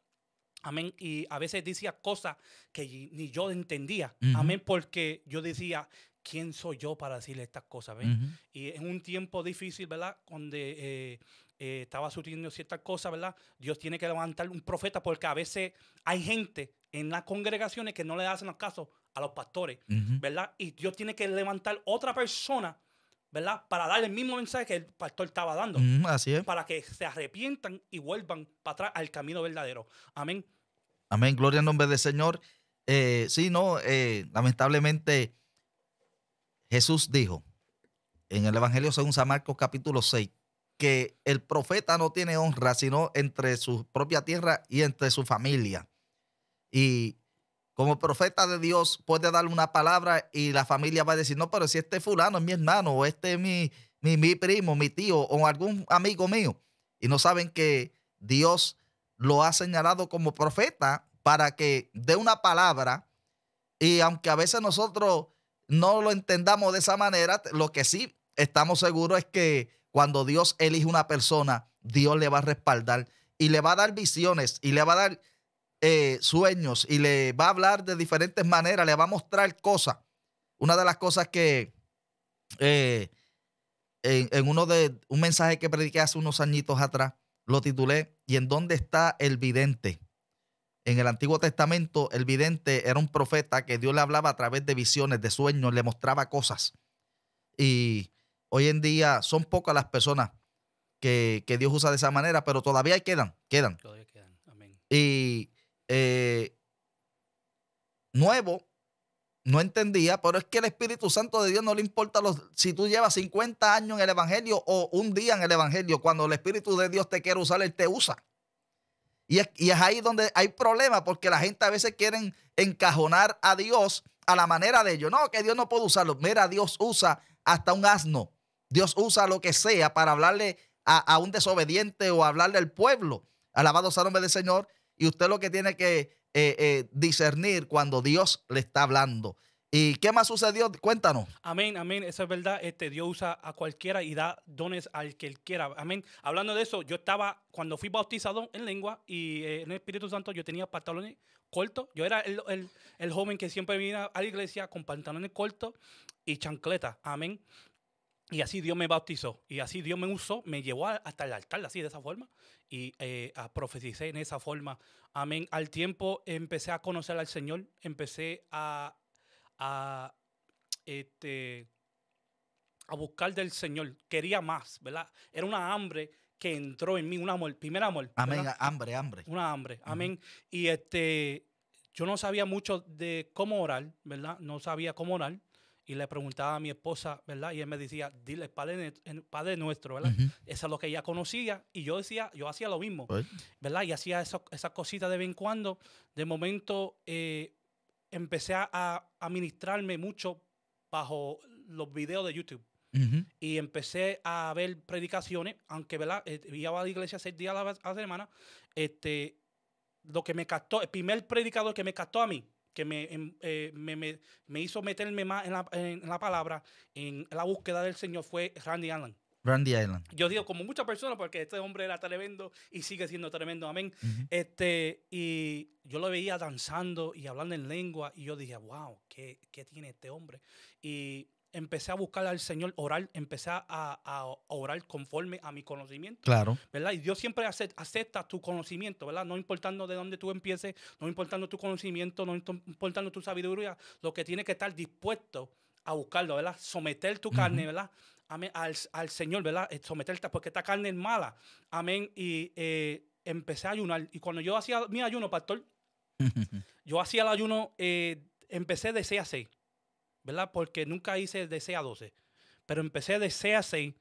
Amén. Y a veces decía cosas que ni yo entendía. Amén. Porque yo decía, ¿quién soy yo para decirle estas cosas? ¿ven? Y en un tiempo difícil, ¿verdad? Donde estaba sucediendo ciertas cosas, ¿verdad? Dios tiene que levantar un profeta, porque a veces hay gente en las congregaciones que no le hacen caso a los pastores, ¿verdad? Y Dios tiene que levantar otra persona, ¿verdad? Para darle el mismo mensaje que el pastor estaba dando. Así es. Para que se arrepientan y vuelvan para atrás al camino verdadero. Amén. Amén. Gloria al nombre del Señor. Sí, no, lamentablemente Jesús dijo en el Evangelio según San Marcos capítulo 6 que el profeta no tiene honra sino entre su propia tierra y entre su familia. Y como profeta de Dios puede darle una palabra y la familia va a decir, no, pero si este fulano es mi hermano, o este es mi primo, mi tío, o algún amigo mío. Y no saben que Dios lo ha señalado como profeta para que dé una palabra. Y aunque a veces nosotros no lo entendamos de esa manera, lo que sí estamos seguros es que cuando Dios elige una persona, Dios le va a respaldar y le va a dar visiones y le va a dar sueños y le va a hablar de diferentes maneras, le va a mostrar cosas. Una de las cosas que en un mensaje que prediqué hace unos añitos atrás, lo titulé ¿Y en dónde está el vidente? En el Antiguo Testamento, el vidente era un profeta que Dios le hablaba a través de visiones, de sueños, le mostraba cosas. Y hoy en día son pocas las personas que Dios usa de esa manera, pero todavía quedan. Todavía quedan. Amén. Y nuevo, no entendía, pero es que el Espíritu Santo de Dios no le importa si tú llevas 50 años en el Evangelio o un día en el Evangelio. Cuando el Espíritu de Dios te quiere usar, Él te usa. Y es ahí donde hay problemas, porque la gente a veces quieren encajonar a Dios a la manera de ellos. No, que Dios no puede usarlo. Mira, Dios usa hasta un asno. Dios usa lo que sea para hablarle a un desobediente o hablarle al pueblo. Alabado sea el nombre del Señor. Y usted lo que tiene que discernir cuando Dios le está hablando. ¿Y qué más sucedió? Cuéntanos. Amén, amén. Eso es verdad. Dios usa a cualquiera y da dones al que Él quiera. Amén. Hablando de eso, yo estaba, cuando fui bautizado en lengua y en el Espíritu Santo, yo tenía pantalones cortos. Yo era el joven que siempre venía a la iglesia con pantalones cortos y chancletas. Amén. Y así Dios me bautizó. Y así Dios me usó, me llevó hasta el altar, así de esa forma. Y profeticé en esa forma. Amén. Al tiempo empecé a conocer al Señor. Empecé a buscar del Señor. Quería más, ¿verdad? Era una hambre que entró en mí, un amor, primer amor. Amén, ¿verdad? hambre. Una hambre, amén. Y yo no sabía mucho de cómo orar, ¿verdad? No sabía cómo orar. Y le preguntaba a mi esposa, ¿verdad? Y él me decía, dile, Padre nuestro, ¿verdad? Eso es lo que ella conocía. Y yo hacía lo mismo, ¿verdad? Y hacía esas cositas de vez en cuando. De momento, empecé a ministrarme mucho bajo los videos de YouTube. Y empecé a ver predicaciones, aunque, ¿verdad? Iba a la iglesia 6 días a la semana. Lo que me captó, el primer predicador que me captó a mí, que me hizo meterme más en la palabra, en la búsqueda del Señor, fue Randy Allen. Randy Allen. Yo digo, como muchas personas, porque este hombre era tremendo y sigue siendo tremendo, amén. Y yo lo veía danzando y hablando en lengua, y yo dije, wow, ¿qué tiene este hombre? Y empecé a buscar al Señor, orar, empecé a orar conforme a mi conocimiento. Claro. ¿Verdad? Y Dios siempre acepta tu conocimiento, ¿verdad? No importando de dónde tú empieces, no importando tu conocimiento, no importando tu sabiduría, lo que tienes que estar dispuesto a buscarlo, ¿verdad? Someter tu carne, ¿verdad? Amén, al Señor, ¿verdad? Someterte, porque esta carne es mala. Amén. Y empecé a ayunar. Y cuando yo hacía mi ayuno, pastor, yo hacía el ayuno, empecé de 6 a 6, ¿verdad? Porque nunca hice de 6 a 12. Pero empecé de 6 a 6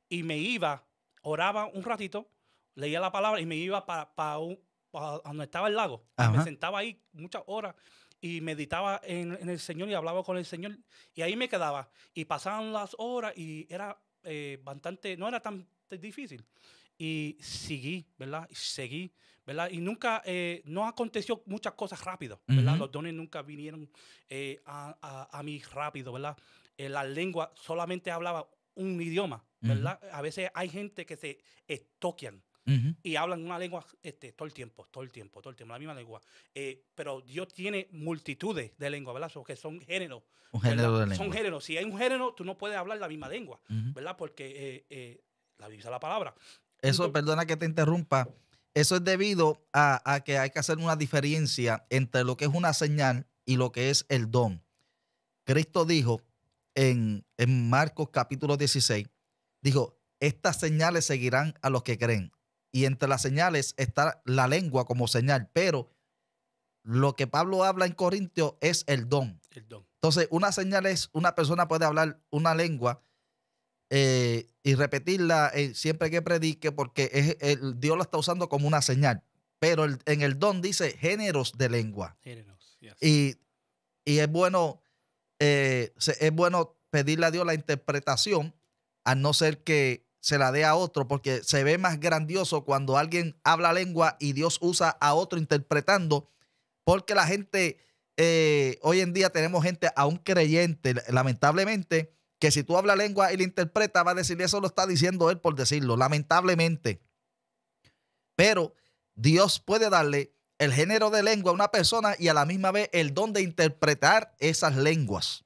y me iba, oraba un ratito, leía la palabra y me iba para donde estaba el lago. Me sentaba ahí muchas horas y meditaba en el Señor y hablaba con el Señor. Y ahí me quedaba. Y pasaban las horas y era bastante, no era tan difícil. Y seguí, ¿verdad? Y seguí, ¿verdad? Y nunca, no aconteció muchas cosas rápido, ¿verdad? Los dones nunca vinieron a mí rápido, ¿verdad? La lengua solamente hablaba un idioma, ¿verdad? A veces hay gente que se estoquean y hablan una lengua todo el tiempo, la misma lengua. Pero Dios tiene multitudes de lenguas, ¿verdad? Que son géneros. Un género de lengua. Son géneros. Si hay un género, tú no puedes hablar la misma lengua, ¿verdad? Porque la Biblia es la palabra. Eso, Entonces, perdona que te interrumpa, eso es debido a que hay que hacer una diferencia entre lo que es una señal y lo que es el don. Cristo dijo en Marcos capítulo 16, dijo, estas señales seguirán a los que creen. Y entre las señales está la lengua como señal, pero lo que Pablo habla en Corintios es el don. El don. Entonces, una señal es, una persona puede hablar una lengua y repetirla siempre que predique, porque Dios lo está usando como una señal. Pero en el don dice géneros de lengua. Géneros, yes. Y es bueno pedirle a Dios la interpretación, a no ser que se la dé a otro, porque se ve más grandioso cuando alguien habla lengua y Dios usa a otro interpretando, porque la gente, hoy en día tenemos gente aún creyente, lamentablemente, que si tú hablas lengua y la interpreta, va a decir, eso lo está diciendo él por decirlo, lamentablemente. Pero Dios puede darle el género de lengua a una persona y a la misma vez el don de interpretar esas lenguas.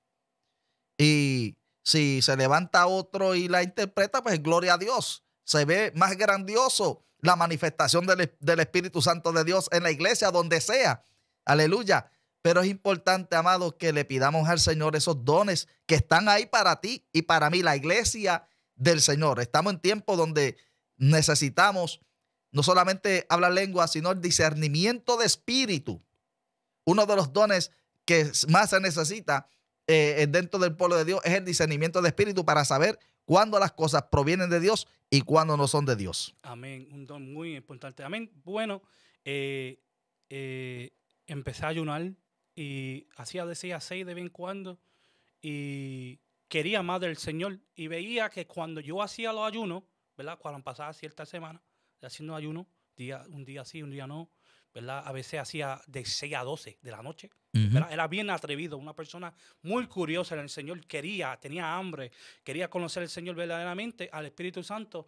Y si se levanta otro y la interpreta, pues gloria a Dios. Se ve más grandioso la manifestación del Espíritu Santo de Dios en la iglesia, donde sea. Aleluya. Pero es importante, amados, que le pidamos al Señor esos dones que están ahí para ti y para mí, la iglesia del Señor. Estamos en tiempos donde necesitamos no solamente hablar lengua, sino el discernimiento de espíritu. Uno de los dones que más se necesita dentro del pueblo de Dios es el discernimiento de espíritu para saber cuándo las cosas provienen de Dios y cuándo no son de Dios. Amén. Un don muy importante. Amén. Bueno, empecé a ayunar y decía 6 de vez en cuando y quería más del Señor y veía que cuando yo hacía los ayunos, ¿verdad? Cuando pasaba cierta semana haciendo ayuno, un día sí, un día no, ¿verdad? A veces hacía de 6 a 12 de la noche. ¿Verdad? Era bien atrevido, una persona muy curiosa en el Señor, tenía hambre, quería conocer al Señor verdaderamente, al Espíritu Santo,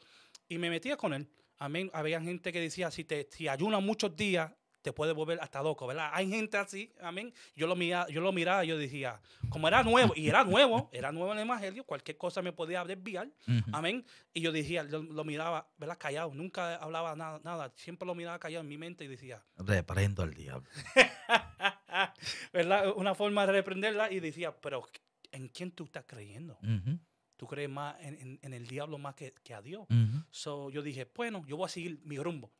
y me metía con él. Amén. Había gente que decía, si ayunas muchos días, te puede volver hasta loco, ¿verdad? Hay gente así, amén. Yo lo miraba y yo decía, como era nuevo en el Evangelio, cualquier cosa me podía desviar, amén. Y yo decía, lo miraba, ¿verdad? Callado, nunca hablaba nada, siempre lo miraba callado en mi mente y decía, reprendo al diablo. ¿Verdad? Una forma de reprenderla y decía, pero ¿en quién tú estás creyendo? Tú crees más en el diablo más que a Dios. So, yo dije, bueno, yo voy a seguir mi rumbo.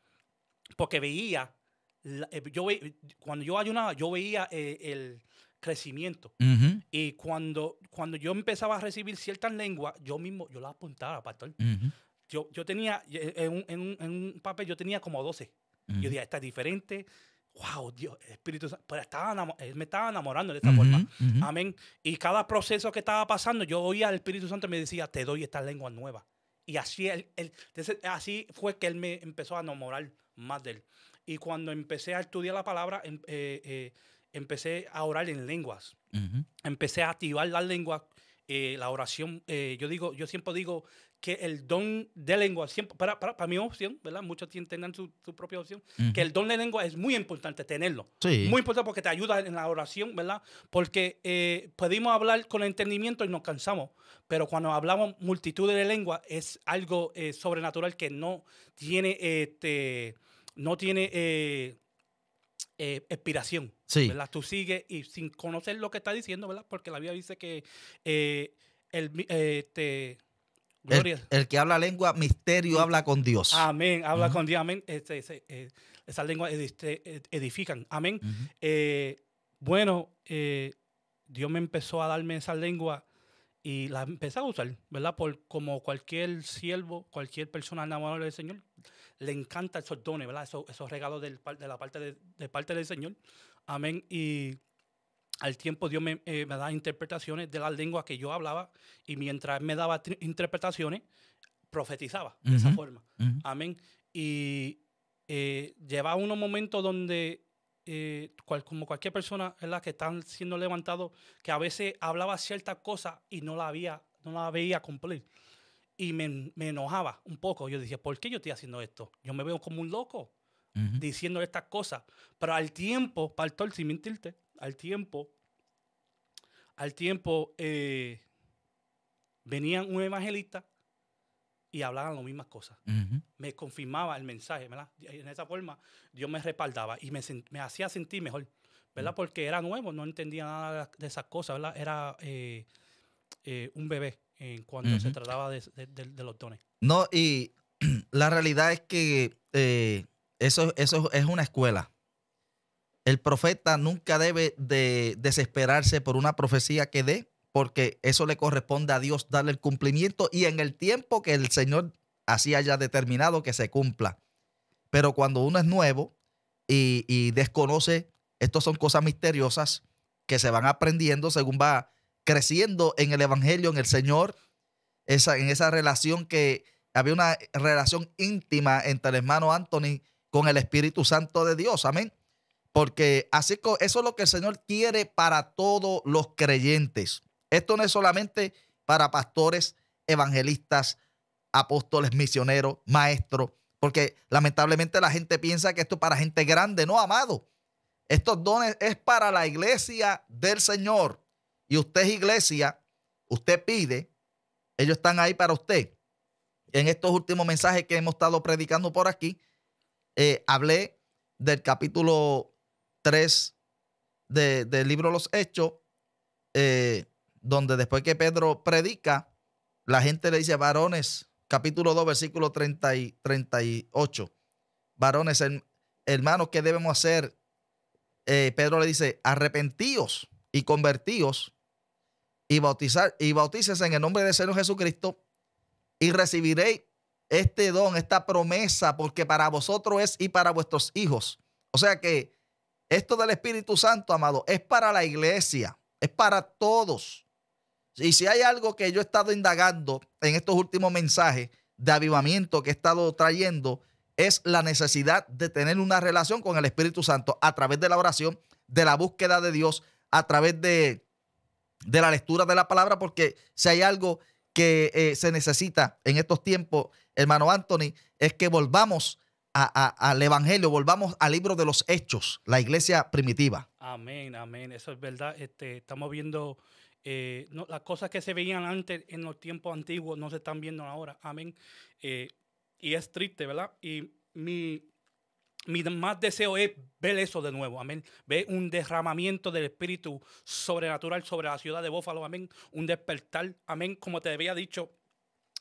Porque veía, cuando yo ayunaba, yo veía el crecimiento. Y cuando yo empezaba a recibir ciertas lenguas, yo las apuntaba, pastor. Yo tenía, en un papel, yo tenía como 12. Yo dije, esta es diferente. Wow, Dios, Espíritu Santo. Pero él me estaba enamorando de esta forma. Amén. Y cada proceso que estaba pasando, yo oía al Espíritu Santo y me decía, te doy esta lengua nueva. Y así, así fue que él me empezó a enamorar más de él. Y cuando empecé a estudiar la palabra, empecé a orar en lenguas. Empecé a activar las lenguas, la oración. Yo siempre digo que el don de lengua, siempre, para mi opción, ¿verdad? Muchos tienen su propia opción, que el don de lengua es muy importante tenerlo. Sí. Muy importante porque te ayuda en la oración, ¿verdad? Porque podemos hablar con entendimiento y nos cansamos, pero cuando hablamos multitud de lenguas es algo sobrenatural que no tiene expiración, sí. ¿verdad? Tú sigues y sin conocer lo que está diciendo, ¿verdad? Porque la Biblia dice que el que habla lengua, misterio, habla con Dios. Amén, habla con Dios, amén. Esas lenguas edifican, amén. Bueno, Dios me empezó a darme esa lengua y la empecé a usar, ¿verdad? Como cualquier siervo, cualquier persona enamorada del Señor, le encantan esos dones, ¿verdad? Esos regalos de parte del Señor, amén. Y al tiempo Dios me da interpretaciones de las lenguas que yo hablaba y mientras me daba interpretaciones, profetizaba de esa forma. Amén. Y llevaba unos momentos donde, como cualquier persona, ¿verdad? Que están siendo levantados, que a veces hablaba ciertas cosas y no la veía cumplir. Y me enojaba un poco. Yo decía, ¿por qué yo estoy haciendo esto? Yo me veo como un loco diciendo estas cosas. Pero al tiempo, pastor, sin mentirte, al tiempo, venían un evangelista y hablaban las mismas cosas. Me confirmaba el mensaje, ¿verdad? Y en esa forma Dios me respaldaba y me hacía sentir mejor, ¿verdad? Porque era nuevo, no entendía nada de esas cosas, ¿verdad? Era un bebé cuando se trataba de los dones. No, y la realidad es que eso es una escuela. El profeta nunca debe de desesperarse por una profecía que dé, porque eso le corresponde a Dios darle el cumplimiento y en el tiempo que el Señor así haya determinado que se cumpla. Pero cuando uno es nuevo y desconoce, estas son cosas misteriosas que se van aprendiendo según va creciendo en el Evangelio, en el Señor, en esa relación que había una relación íntima entre el hermano Anthony con el Espíritu Santo de Dios. Amén. Porque eso es lo que el Señor quiere para todos los creyentes. Esto no es solamente para pastores, evangelistas, apóstoles, misioneros, maestros, porque lamentablemente la gente piensa que esto es para gente grande. No, amado. Estos dones es para la iglesia del Señor. Y usted es iglesia, usted pide, ellos están ahí para usted. En estos últimos mensajes que hemos estado predicando por aquí, hablé del capítulo 3 del libro de los Hechos, donde después que Pedro predica, la gente le dice, varones, capítulo 2, versículo 38. Varones, hermanos, ¿qué debemos hacer? Pedro le dice, arrepentíos y convertíos y bautícese en el nombre del Señor Jesucristo y recibiréis este don, esta promesa, porque para vosotros es y para vuestros hijos. O sea que esto del Espíritu Santo, amado, es para la iglesia, es para todos. Y si hay algo que yo he estado indagando en estos últimos mensajes de avivamiento que he estado trayendo, es la necesidad de tener una relación con el Espíritu Santo a través de la oración, de la búsqueda de Dios, a través de la lectura de la palabra, porque si hay algo que se necesita en estos tiempos, hermano Anthony, es que volvamos al Evangelio, volvamos al libro de los Hechos, la iglesia primitiva. Amén, amén. Eso es verdad. Estamos viendo las cosas que se veían antes en los tiempos antiguos no se están viendo ahora. Amén. Y es triste, ¿verdad? Y mi más deseo es ver eso de nuevo, amén. Ver un derramamiento del Espíritu sobrenatural sobre la ciudad de Buffalo, amén. Un despertar, amén. Como te había dicho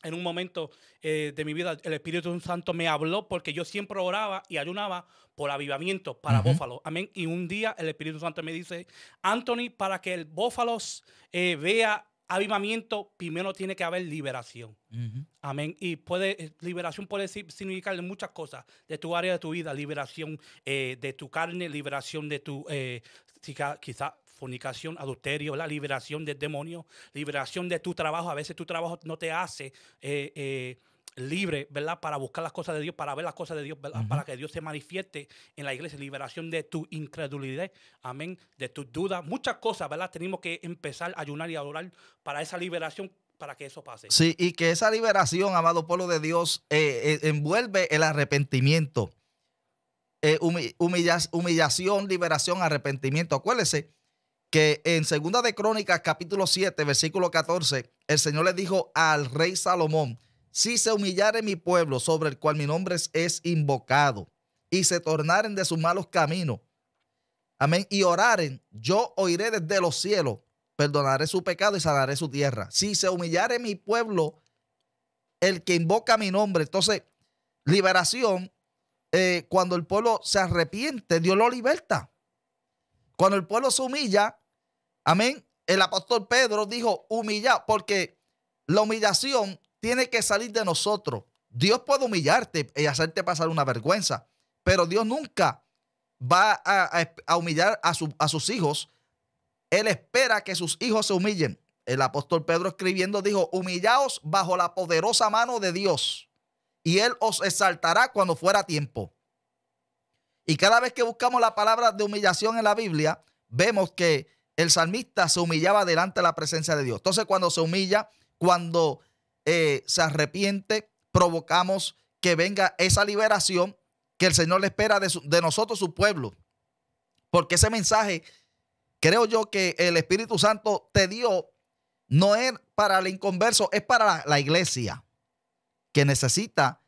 en un momento de mi vida, el Espíritu Santo me habló porque yo siempre oraba y ayunaba por avivamiento para Buffalo, amén. Y un día el Espíritu Santo me dice, Anthony, para que el Buffalo vea avivamiento, primero tiene que haber liberación. Amén. Y liberación puede significar muchas cosas de tu área de tu vida, liberación de tu carne, liberación de tu quizá fornicación, adulterio, la liberación del demonio, liberación de tu trabajo. A veces tu trabajo no te hace libre, ¿verdad? Para buscar las cosas de Dios, para ver las cosas de Dios, ¿verdad? Para que Dios se manifieste en la iglesia. Liberación de tu incredulidad, amén, de tus dudas. Muchas cosas, ¿verdad? Tenemos que empezar a ayunar y a orar para esa liberación, para que eso pase. Sí, y que esa liberación, amado pueblo de Dios, envuelve el arrepentimiento. Humillación, liberación, arrepentimiento. Acuérdese que en 2 de Crónicas, capítulo 7, versículo 14, el Señor le dijo al rey Salomón, si se humillare mi pueblo sobre el cual mi nombre es invocado y se tornaren de sus malos caminos, amén, y oraren, yo oiré desde los cielos, perdonaré su pecado y sanaré su tierra. Si se humillare mi pueblo, el que invoca mi nombre. Entonces, liberación, cuando el pueblo se arrepiente, Dios lo liberta. Cuando el pueblo se humilla, amén, el apóstol Pedro dijo humillar, porque la humillación tiene que salir de nosotros. Dios puede humillarte y hacerte pasar una vergüenza, pero Dios nunca va a humillar a sus hijos. Él espera que sus hijos se humillen. El apóstol Pedro escribiendo dijo, humillaos bajo la poderosa mano de Dios y Él os exaltará cuando fuera tiempo. Y cada vez que buscamos la palabra de humillación en la Biblia, vemos que el salmista se humillaba delante de la presencia de Dios. Entonces, cuando se humilla, cuando se arrepiente, provocamos que venga esa liberación que el Señor le espera de nosotros, su pueblo. Porque ese mensaje, creo yo que el Espíritu Santo te dio, no es para el inconverso, es para la iglesia que necesita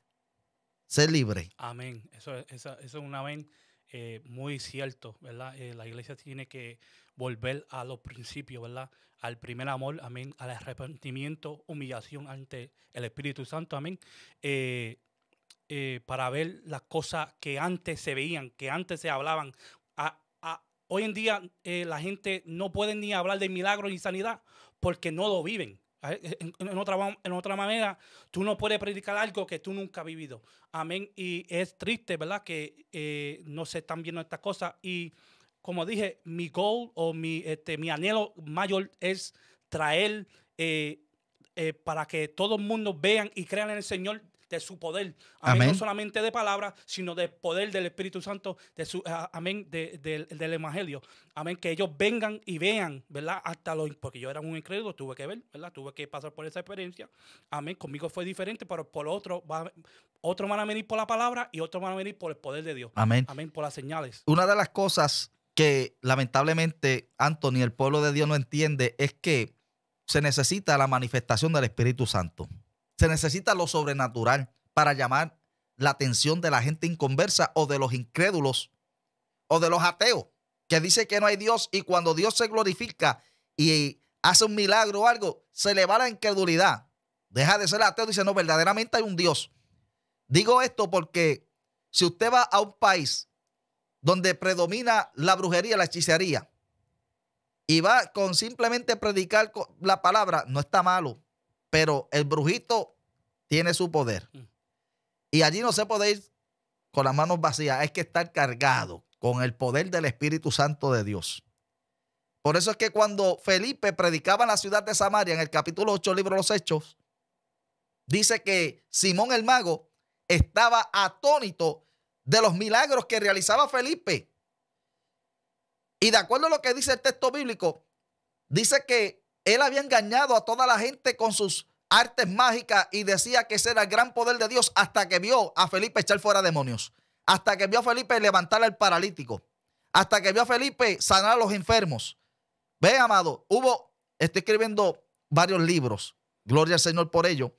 ser libre. Amén. Eso es un amén muy cierto, ¿verdad? La iglesia tiene que volver a los principios, ¿verdad? Al primer amor, amén, al arrepentimiento, humillación ante el Espíritu Santo, amén. Para ver las cosas que antes se veían, que antes se hablaban. Hoy en día la gente no puede ni hablar de milagros ni sanidad porque no lo viven. En otra manera, tú no puedes predicar algo que tú nunca has vivido. Amén. Y es triste, ¿verdad? Que no se están viendo estas cosas. Y como dije, mi goal o mi anhelo mayor es traer para que todo el mundo vean y crean en el Señor de su poder. Amén. Amén. No solamente de palabras, sino del poder del Espíritu Santo, amén, del Evangelio. Amén, que ellos vengan y vean, ¿verdad? Porque yo era un incrédulo, tuve que ver, ¿verdad? Tuve que pasar por esa experiencia. Amén, conmigo fue diferente, pero por otros van a venir por la palabra y otros van a venir por el poder de Dios. Amén. Amén, por las señales. Una de las cosas que lamentablemente Anthony, el pueblo de Dios, no entiende es que se necesita la manifestación del Espíritu Santo. Se necesita lo sobrenatural para llamar la atención de la gente inconversa o de los incrédulos o de los ateos que dice que no hay Dios, y cuando Dios se glorifica y hace un milagro o algo, se le va la incredulidad. Deja de ser ateo y dice, no, verdaderamente hay un Dios. Digo esto porque si usted va a un país donde predomina la brujería, la hechicería, y va con simplemente predicar la palabra, no está malo, pero el brujito tiene su poder. Y allí no se puede ir con las manos vacías, hay que estar cargado con el poder del Espíritu Santo de Dios. Por eso es que cuando Felipe predicaba en la ciudad de Samaria, en el capítulo 8 del libro de los Hechos, dice que Simón el mago estaba atónito de los milagros que realizaba Felipe. Y de acuerdo a lo que dice el texto bíblico, dice que él había engañado a toda la gente con sus artes mágicas y decía que ese era el gran poder de Dios hasta que vio a Felipe echar fuera demonios, hasta que vio a Felipe levantar al paralítico, hasta que vio a Felipe sanar a los enfermos. Ve, amado, estoy escribiendo varios libros, gloria al Señor por ello,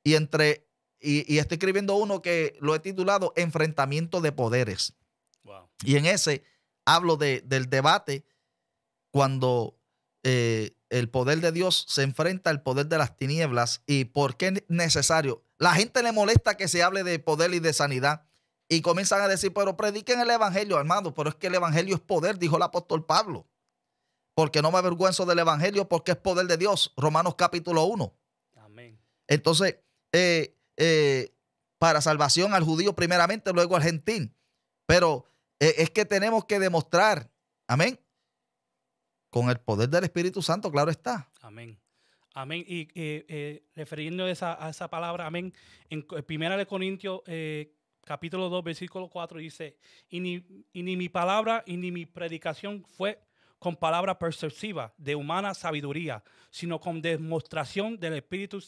y estoy escribiendo uno que lo he titulado Enfrentamiento de Poderes. Wow. Y en ese hablo del debate cuando el poder de Dios se enfrenta al poder de las tinieblas y por qué es necesario. La gente le molesta que se hable de poder y de sanidad y comienzan a decir, pero prediquen el evangelio, hermano, pero es que el evangelio es poder, dijo el apóstol Pablo. Porque no me avergüenzo del evangelio porque es poder de Dios. Romanos capítulo 1. Amén. Entonces, para salvación al judío primeramente, luego al gentil. Pero es que tenemos que demostrar, amén, con el poder del Espíritu Santo, claro está. Amén. Amén. Y refiriendo a esa palabra, amén, en 1 Corintios capítulo 2, versículo 4 dice, y ni mi palabra y ni mi predicación fue con palabra persuasiva de humana sabiduría, sino con demostración del Espíritu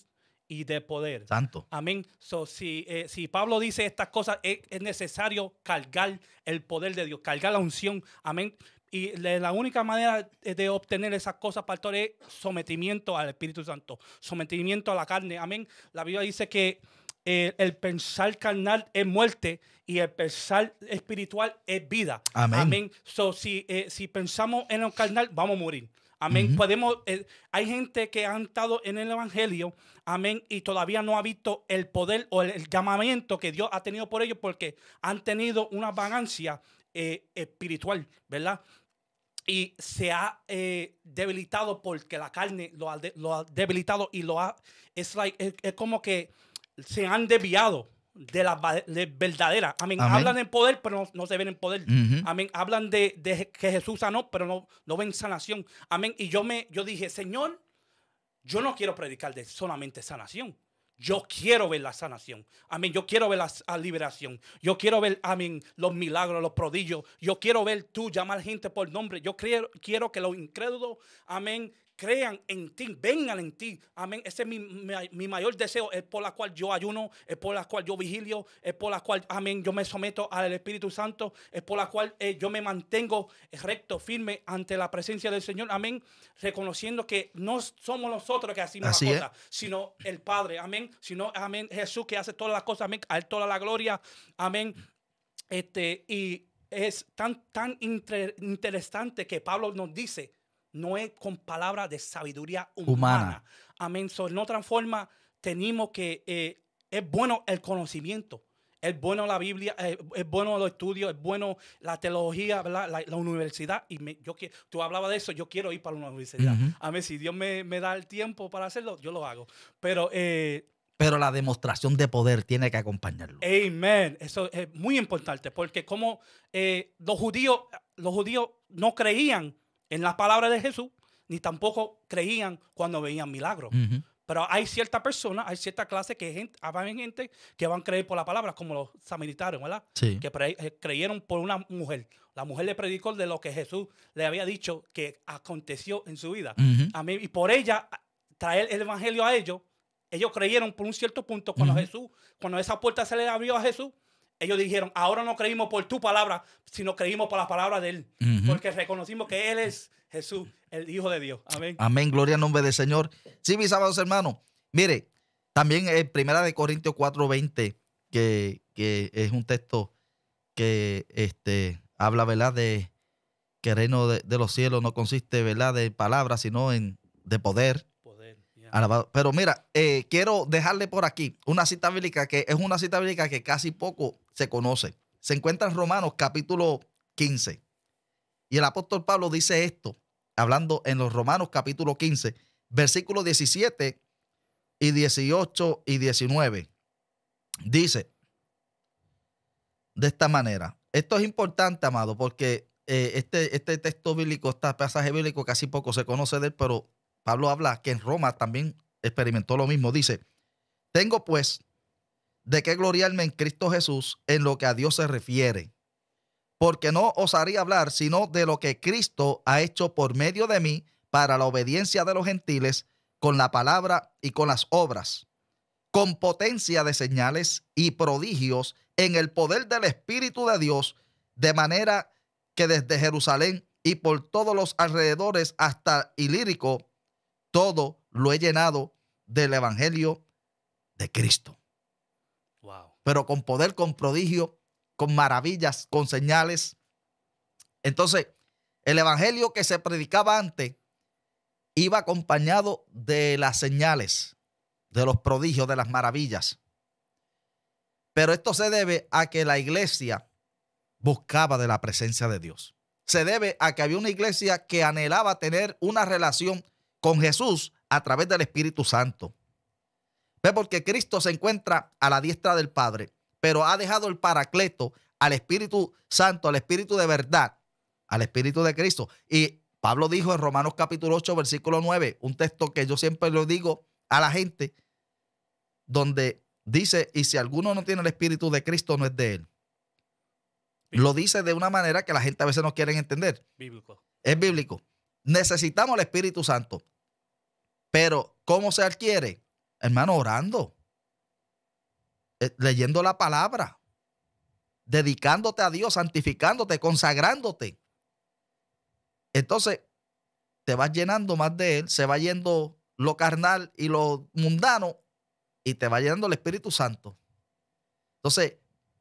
y de poder. Santo. Amén. Si Pablo dice estas cosas, es necesario cargar el poder de Dios, cargar la unción. Amén. Y la única manera de obtener esas cosas, pastor, es sometimiento al Espíritu Santo, sometimiento a la carne. Amén. La Biblia dice que el pensar carnal es muerte y el pensar espiritual es vida. Amén. Amén. Si pensamos en el carnal, vamos a morir. Amén. Hay gente que ha estado en el evangelio, amén, y todavía no ha visto el poder o el llamamiento que Dios ha tenido por ellos porque han tenido una vagancia espiritual, ¿verdad? Y se ha debilitado porque la carne lo ha debilitado y es como que se han desviado de la verdadera. Amén. Amén. Hablan en poder, pero no se ven en poder. Amén. Hablan de que Jesús sanó, pero no ven sanación. Amén. Y yo dije, Señor, yo no quiero predicar de solamente sanación. Yo quiero ver la sanación. Amén. Yo quiero ver la liberación. Yo quiero ver, amén, los milagros, los prodigios. Yo quiero ver tú llamar gente por nombre. Yo quiero que los incrédulos, amén, crean en ti, vengan en ti. Amén. Ese es mi mayor deseo. Es por la cual yo ayuno, es por la cual yo vigilio, es por la cual, amén, yo me someto al Espíritu Santo, es por la cual yo me mantengo recto, firme ante la presencia del Señor. Amén. Reconociendo que no somos nosotros que hacemos las cosas, sino el Padre. Amén. Sino, amén, Jesús que hace todas las cosas. Amén. A Él toda la gloria. Amén. Y es tan interesante que Pablo nos dice, no es con palabras de sabiduría humana. Amén. En otra forma, tenemos que, es bueno el conocimiento, es bueno la Biblia, es bueno los estudios, es bueno la teología, ¿verdad? La universidad. Y tú hablabas de eso, yo quiero ir para una universidad. Amén. Si Dios me da el tiempo para hacerlo, yo lo hago. Pero la demostración de poder tiene que acompañarlo. Amén. Eso es muy importante porque como los judíos no creían en la palabra de Jesús, ni tampoco creían cuando veían milagros. Pero hay cierta persona, hay cierta clase hay gente que van a creer por la palabra, como los samaritanos, ¿verdad? Sí. Que creyeron por una mujer. La mujer le predicó de lo que Jesús le había dicho que aconteció en su vida. Amén. Y por ella, traer el evangelio a ellos creyeron por un cierto punto cuando esa puerta se le abrió a Jesús. Ellos dijeron, ahora no creímos por tu palabra, sino creímos por la palabra de Él. Porque reconocimos que Él es Jesús, el Hijo de Dios. Amén. Amén, gloria al nombre del Señor. Sí, mis amados hermanos, mire, también en 1 Corintios 4:20, que es un texto que habla, ¿verdad?, de que el reino de los cielos no consiste, ¿verdad?, de palabras, sino de poder. Alabado. Pero mira, quiero dejarle por aquí una cita bíblica que es una cita bíblica que casi poco se conoce. Se encuentra en Romanos capítulo 15. Y el apóstol Pablo dice esto, hablando en los Romanos capítulo 15, versículos 17 y 18 y 19. Dice de esta manera. Esto es importante, amado, porque este texto bíblico, este pasaje bíblico casi poco se conoce de él, pero Pablo habla que en Roma también experimentó lo mismo. Dice, tengo pues de qué gloriarme en Cristo Jesús en lo que a Dios se refiere, porque no osaría hablar sino de lo que Cristo ha hecho por medio de mí para la obediencia de los gentiles con la palabra y con las obras, con potencia de señales y prodigios en el poder del Espíritu de Dios, de manera que desde Jerusalén y por todos los alrededores hasta Ilírico, todo lo he llenado del Evangelio de Cristo. Wow. Pero con poder, con prodigio, con maravillas, con señales. Entonces, el Evangelio que se predicaba antes iba acompañado de las señales, de los prodigios, de las maravillas. Pero esto se debe a que la iglesia buscaba de la presencia de Dios. Se debe a que había una iglesia que anhelaba tener una relación con Jesús a través del Espíritu Santo. ¿Ve? Porque Cristo se encuentra a la diestra del Padre, pero ha dejado el Paracleto al Espíritu Santo, al Espíritu de verdad, al Espíritu de Cristo. Y Pablo dijo en Romanos capítulo 8, versículo 9, un texto que yo siempre lo digo a la gente, donde dice, y si alguno no tiene el Espíritu de Cristo, no es de él. Lo dice de una manera que la gente a veces no quiere entender. Bíblico. Es bíblico. Necesitamos el Espíritu Santo. Pero, ¿cómo se adquiere? Hermano, orando. Leyendo la palabra. Dedicándote a Dios, santificándote, consagrándote. Entonces, te vas llenando más de Él, se va yendo lo carnal y lo mundano y te va llenando el Espíritu Santo. Entonces,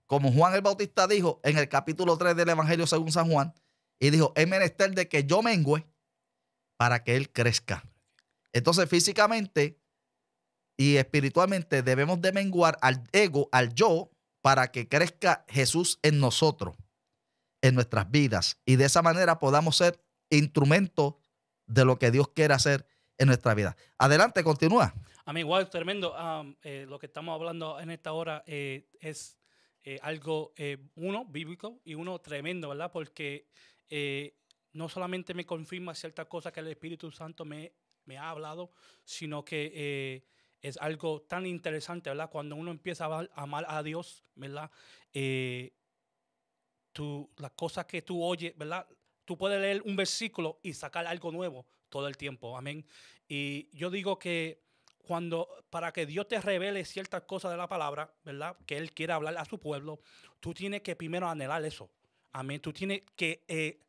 como Juan el Bautista dijo en el capítulo 3 del Evangelio según San Juan, y dijo, es menester de que yo mengüe para que Él crezca. Entonces, físicamente y espiritualmente debemos de menguar al ego, al yo, para que crezca Jesús en nosotros, en nuestras vidas. Y de esa manera podamos ser instrumentos de lo que Dios quiere hacer en nuestra vida. Adelante, continúa. Amén, wow, tremendo. Lo que estamos hablando en esta hora es algo, uno, bíblico y uno tremendo, ¿verdad? Porque no solamente me confirma ciertas cosas que el Espíritu Santo me ha hablado, sino que es algo tan interesante, ¿verdad? Cuando uno empieza a amar a Dios, ¿verdad? Las cosas que tú oyes, ¿verdad? Tú puedes leer un versículo y sacar algo nuevo todo el tiempo, amén. Y yo digo que para que Dios te revele ciertas cosas de la palabra, ¿verdad? Que Él quiere hablar a su pueblo, tú tienes que primero anhelar eso, amén. Tú tienes que,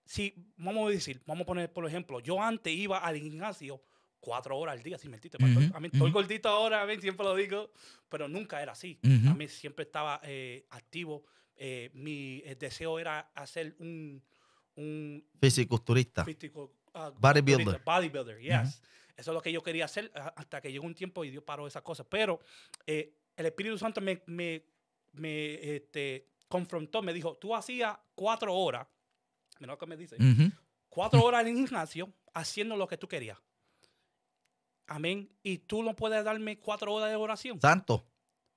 si, vamos a poner, por ejemplo, yo antes iba al gimnasio 4 horas al día, sin mentirte, pastor. A mí estoy gordito ahora, a mí siempre lo digo, pero nunca era así. A mí siempre estaba activo. Mi deseo era hacer un fisiculturista. Bodybuilder, yes. Eso es lo que yo quería hacer hasta que llegó un tiempo y Dios paró esas cosas. Pero el Espíritu Santo me confrontó, me dijo, tú hacías 4 horas, mira lo que me dice, 4 horas en el gimnasio haciendo lo que tú querías. Amén. Y tú no puedes darme 4 horas de oración. Santo.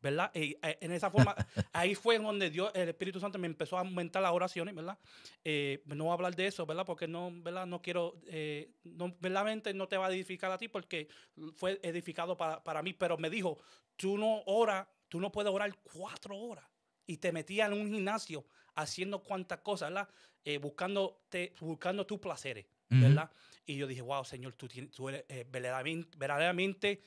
¿Verdad? Y en esa forma, ahí fue donde Dios, el Espíritu Santo me empezó a aumentar las oraciones, ¿verdad? No voy a hablar de eso, ¿verdad? Porque no, ¿verdad? No quiero, verdaderamente no te va a edificar a ti porque fue edificado para mí, pero me dijo, tú no puedes orar 4 horas. Y te metías en un gimnasio haciendo cuantas cosas, ¿verdad? Buscando tus placeres, ¿verdad? Y yo dije, wow, Señor, tú eres verdaderamente,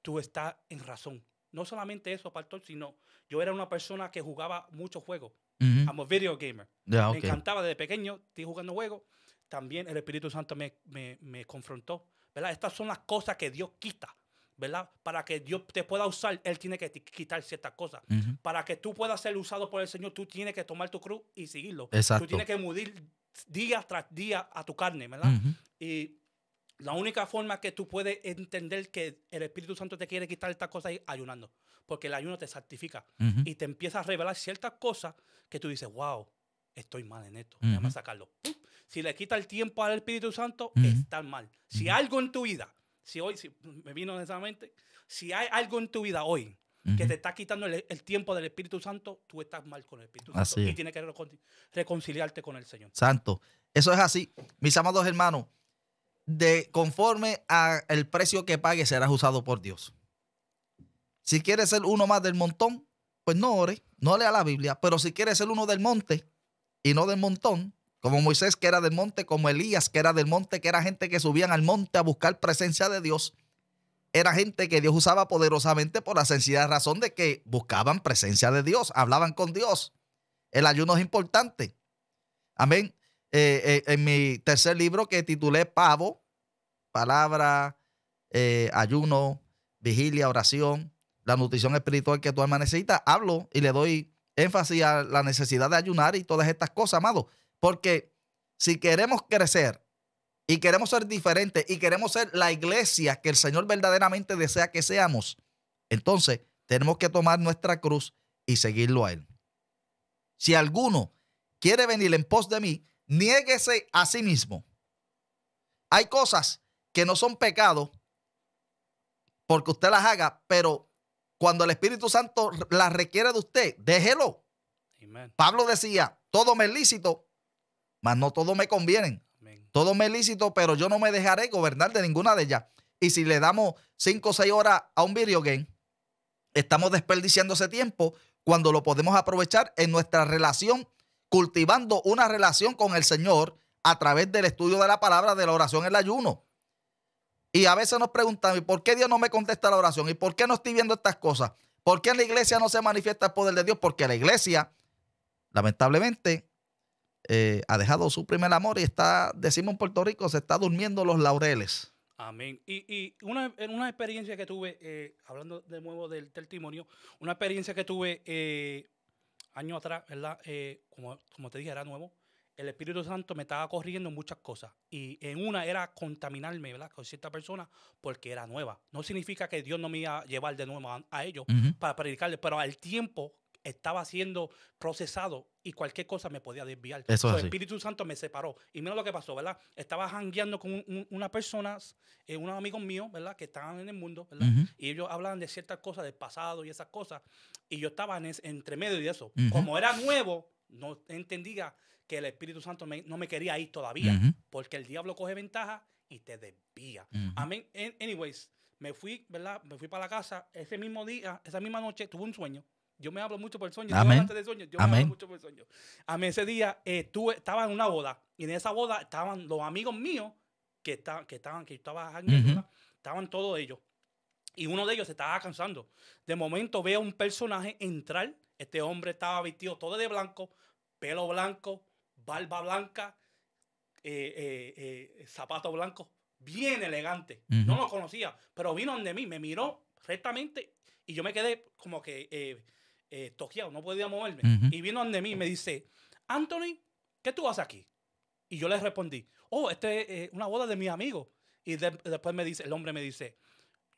tú estás en razón. No solamente eso, pastor, sino yo era una persona que jugaba muchos juegos. I'm a video gamer. Yeah, okay. Me encantaba desde pequeño, estoy jugando juegos. También el Espíritu Santo me confrontó, ¿verdad? Estas son las cosas que Dios quita, ¿verdad? Para que Dios te pueda usar, Él tiene que quitar ciertas cosas. Para que tú puedas ser usado por el Señor, tú tienes que tomar tu cruz y seguirlo. Exacto. Tú tienes que morir día tras día a tu carne, ¿verdad? Y La única forma que tú puedes entender que el Espíritu Santo te quiere quitar estas cosas es ayunando. Porque el ayuno te santifica. Ujú. Y te empieza a revelar ciertas cosas que tú dices, wow, estoy mal en esto. Ujú. Déjame sacarlo. ¡Pum! Si le quita el tiempo al Espíritu Santo, Ujú. estás mal. Si Ujú. algo en tu vida, si me vino esa mente, si hay algo en tu vida hoy que Ujú. te está quitando el tiempo del Espíritu Santo, tú estás mal con el Espíritu Santo Así y es. tienes que reconciliarte con el Señor. Santo. Eso es así. Mis amados hermanos, de conforme al precio que pague serás usado por Dios. Si quieres ser uno más del montón, pues no ore, no lea la Biblia. Pero si quieres ser uno del monte y no del montón, como Moisés que era del monte, como Elías que era del monte, que era gente que subían al monte a buscar presencia de Dios, era gente que Dios usaba poderosamente por la sencilla razón de que buscaban presencia de Dios, hablaban con Dios. El ayuno es importante. Amén. En mi tercer libro que titulé Pavo, palabra, ayuno, vigilia, oración, la nutrición espiritual que tu alma necesita, hablo y le doy énfasis a la necesidad de ayunar y todas estas cosas, amado. Porque si queremos crecer y queremos ser diferentes y queremos ser la iglesia que el Señor verdaderamente desea que seamos, entonces tenemos que tomar nuestra cruz y seguirlo a Él. Si alguno quiere venir en pos de mí, niéguese a sí mismo. Hay cosas que no son pecados porque usted las haga, pero cuando el Espíritu Santo las requiere de usted, déjelo. Amén. Pablo decía, todo me es lícito, mas no todo me conviene. Amén. Todo me es lícito, pero yo no me dejaré gobernar de ninguna de ellas. Y si le damos 5 o 6 horas a un video game, estamos desperdiciando ese tiempo cuando lo podemos aprovechar en nuestra relación, cultivando una relación con el Señor a través del estudio de la palabra, de la oración, el ayuno. Y a veces nos preguntamos, ¿y por qué Dios no me contesta la oración? ¿Y por qué no estoy viendo estas cosas? ¿Por qué en la iglesia no se manifiesta el poder de Dios? Porque la iglesia, lamentablemente, ha dejado su primer amor y está, decimos en Puerto Rico, se está durmiendo los laureles. Amén. Y una experiencia que tuve, hablando de nuevo del testimonio, una experiencia que tuve años atrás, ¿verdad? Como te dije, era nuevo. El Espíritu Santo me estaba corriendo en muchas cosas. Y en una era contaminarme, ¿verdad? Con cierta persona porque era nueva. No significa que Dios no me iba a llevar de nuevo a ellos para predicarles, pero al tiempo estaba siendo procesado y cualquier cosa me podía desviar. Eso es El así. Espíritu Santo me separó. Y mira lo que pasó, ¿verdad? Estaba jangueando con unas personas, unos amigos míos, ¿verdad? Que estaban en el mundo, ¿verdad? Y ellos hablaban de ciertas cosas del pasado y esas cosas. Y yo estaba entre medio de eso. Como era nuevo, no entendía que el Espíritu Santo no me quería ir todavía. Porque el diablo coge ventaja y te desvía. Amén. Anyways, me fui, ¿verdad? Me fui para la casa. Ese mismo día, esa misma noche, tuve un sueño. Yo me hablo mucho por el sueño. Dios Amén. antes del sueño. Yo me Amén. hablo mucho por el sueño. A mí ese día estaba en una boda. Y en esa boda estaban los amigos míos que yo estaba jangueando, ¿verdad? Estaban todos ellos. Y uno de ellos se estaba cansando. De momento veo un personaje entrar. Este hombre estaba vestido todo de blanco, pelo blanco, barba blanca, zapatos blancos, bien elegante. No lo conocía, pero vino donde mí, me miró rectamente y yo me quedé como que toqueado, no podía moverme. Y vino donde mí y me dice, Anthony, ¿qué tú haces aquí? Y yo le respondí, oh, este es una boda de mis amigos. Y después el hombre me dice,